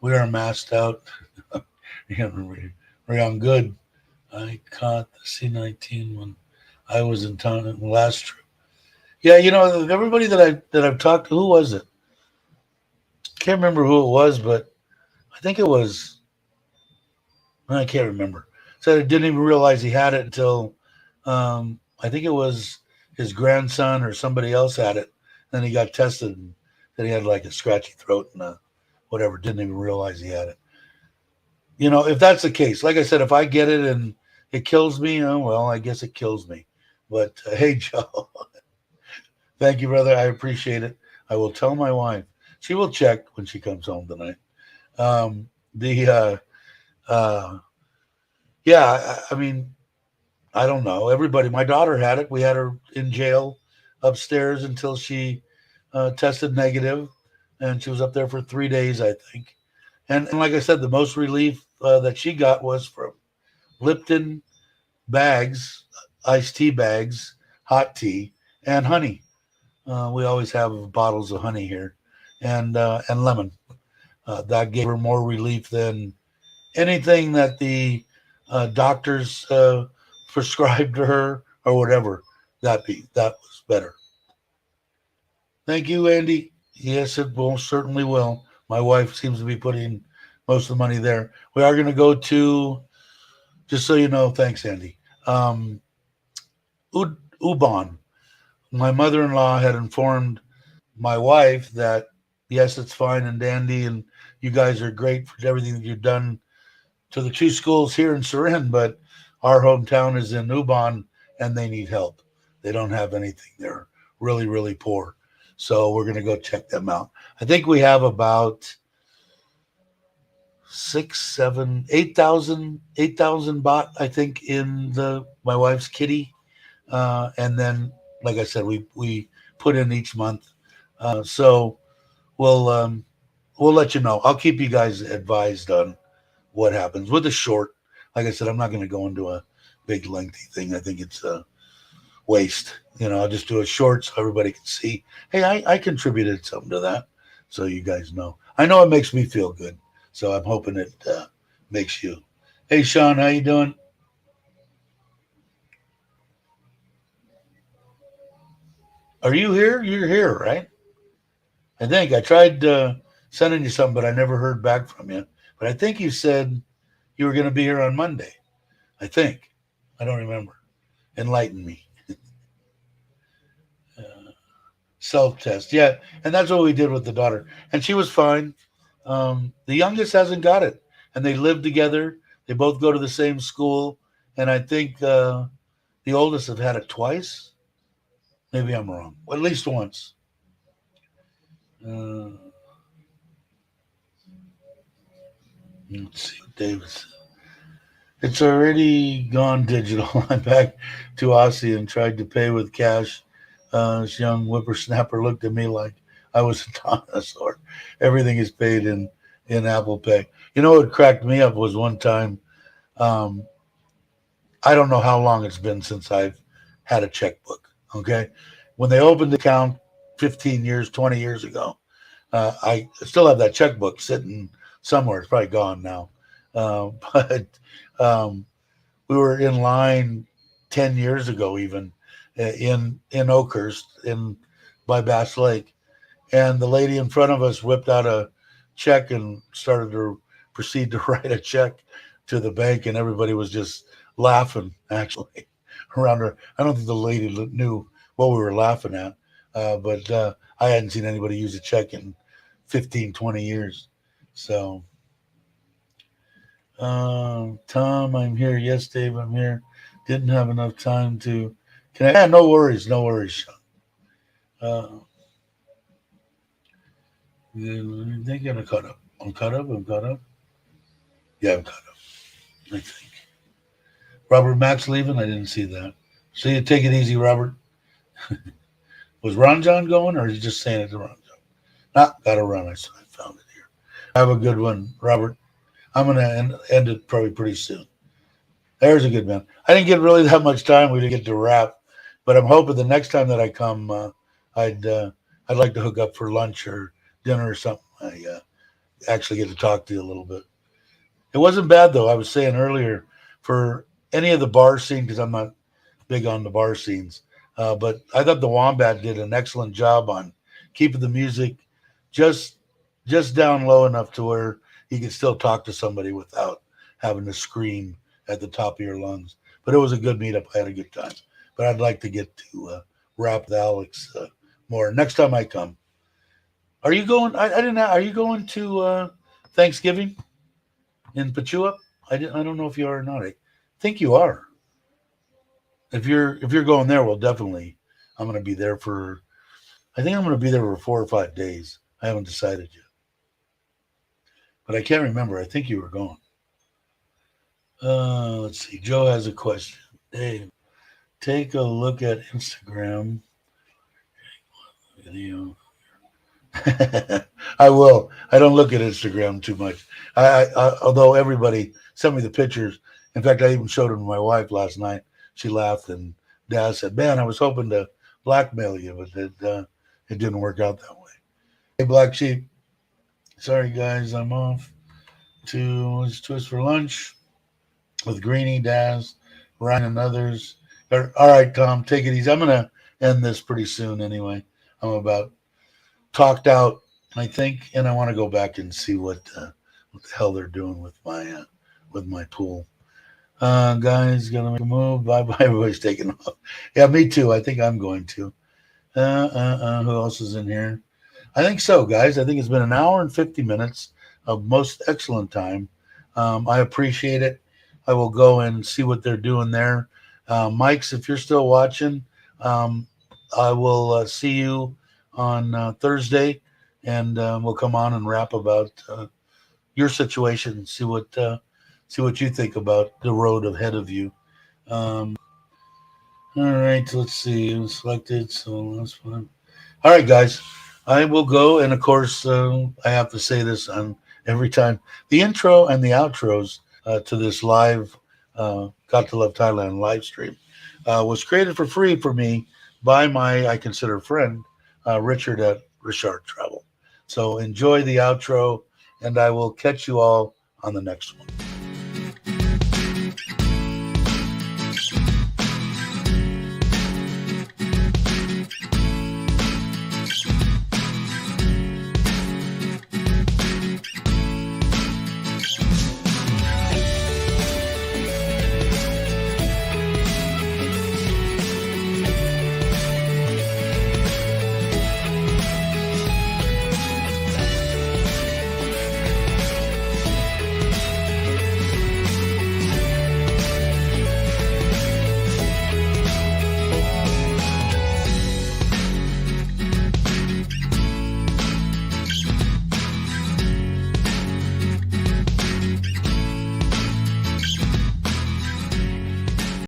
We are masked out. Yeah, we're on good. I caught the C-19 when I was in town in the last trip. Yeah, everybody that I've talked to, who was it? Can't remember who it was, but I think it was. I can't remember. Said I didn't even realize he had it until I think it was his grandson or somebody else had it. Then he got tested and then he had like a scratchy throat and whatever. Didn't even realize he had it. If that's the case, like I said, if I get it and it kills me, well, I guess it kills me. But hey, Joe, thank you, brother. I appreciate it. I will tell my wife. She will check when she comes home tonight. The yeah, I mean, I don't know. Everybody, my daughter had it. We had her in jail upstairs until she tested negative, and she was up there for 3 days, I think. And like I said, the most relief that she got was from Lipton bags, iced tea bags, hot tea, and honey. We always have bottles of honey here, and lemon. That gave her more relief than anything that the doctors prescribed to her or whatever that was better. Thank you, Andy. Yes, it most certainly will. My wife seems to be putting most of the money there. We are going to go to, just so you know, thanks, Andy. Um, Ubon. My mother-in-law had informed my wife that yes, it's fine and dandy, and you guys are great for everything that you've done to the two schools here in Surin, but our hometown is in Ubon and they need help. They don't have anything. They're really, really poor. So we're going to go check them out. I think we have about six, seven, 8,000 baht, I think, in the my wife's kitty. And then, like I said, we put in each month. So we'll we'll let you know. I'll keep you guys advised on what happens with the short. Like I said, I'm not going to go into a big lengthy thing. I think it's a waste. I'll just do a short so everybody can see. Hey, I contributed something to that, so you guys know. I know it makes me feel good, so I'm hoping it makes you. Hey, Sean, how you doing? Are you here? You're here, right? I think I tried sending you something, but I never heard back from you. But I think you said you were going to be here on Monday. I think. I don't remember. Enlighten me. Self test. Yeah, and that's what we did with the daughter, and she was fine. The youngest hasn't got it, and they live together. They both go to the same school, and I think the oldest have had it twice. Maybe I'm wrong. Well, at least once. Uh, let's see what Davis. It's already gone digital. I'm back to Aussie and tried to pay with cash. This young whippersnapper looked at me like I was a dinosaur. Everything is paid in Apple Pay. You know what cracked me up was one time. Um, I don't know how long it's been since I've had a checkbook. Okay, when they opened the account 15 years, 20 years ago, I still have that checkbook sitting somewhere. It's probably gone now, but um, we were in line 10 years ago, even in Oakhurst, in by Bass Lake, and the lady in front of us whipped out a check and started to proceed to write a check to the bank, and everybody was just laughing actually around her. I don't think the lady knew what we were laughing at, but I hadn't seen anybody use a check in 15, 20 years. So, Tom, I'm here. Yes, Dave, I'm here. Didn't have enough time to connect. Yeah, no worries, no worries, Sean. Uh, I think I'm caught up. I'm caught up. I'm caught up. Yeah, I'm caught up. I think. Robert Max leaving. I didn't see that. See you. Take it easy, Robert. Was Ron John going, or is he just saying it to Ron John? Nah, gotta run. I found it here. Have a good one, Robert. I'm gonna end it probably pretty soon. There's a good man. I didn't get really that much time. We didn't get to wrap, but I'm hoping the next time that I come, I'd I'd like to hook up for lunch or dinner or something. I actually get to talk to you a little bit. It wasn't bad though. I was saying earlier for any of the bar scene because I'm not big on the bar scenes, but I thought the Wombat did an excellent job on keeping the music just just down low enough to where you can still talk to somebody without having to scream at the top of your lungs. But it was a good meetup. I had a good time. But I'd like to get to rap with Alex more next time I come. Are you going? I didn't. Are you going to Thanksgiving in Pachua? I didn't. I don't know if you are or not. I think you are. If you're going there, well, definitely. I'm going to be there for. I think I'm going to be there for 4 or 5 days. I haven't decided yet, but I can't remember. I think you were going. Let's see. Joe has a question. Dave, take a look at Instagram video. I will. I don't look at Instagram too much. Although everybody sent me the pictures. In fact, I even showed them to my wife last night. She laughed, and Dad said, "Man, I was hoping to blackmail you, but it didn't work out that way." Hey, Black Sheep. Sorry, guys, I'm off to Twist for lunch with Greeny, Daz, Ryan, and others. All right, Tom, take it easy. I'm gonna end this pretty soon anyway. I'm about talked out, I think, and I want to go back and see what the hell they're doing with my pool. Guys, gonna make a move. Bye bye. Everybody's taking off. Yeah, me too. I think I'm going to. Who else is in here? I think so, guys. I think it's been an hour and 50 minutes of most excellent time. I appreciate it. I will go and see what they're doing there. Mike's, if you're still watching, um, I will see you on Thursday, and we'll come on and rap about your situation and see what you think about the road ahead of you. Um, all right, let's see. Selected, so that's fine. All right, guys, I will go, and of course, I have to say this on every time. The intro and the outros to this live Got to Love Thailand live stream was created for free for me by my I consider friend Richard at Richard Travel. So enjoy the outro, and I will catch you all on the next one.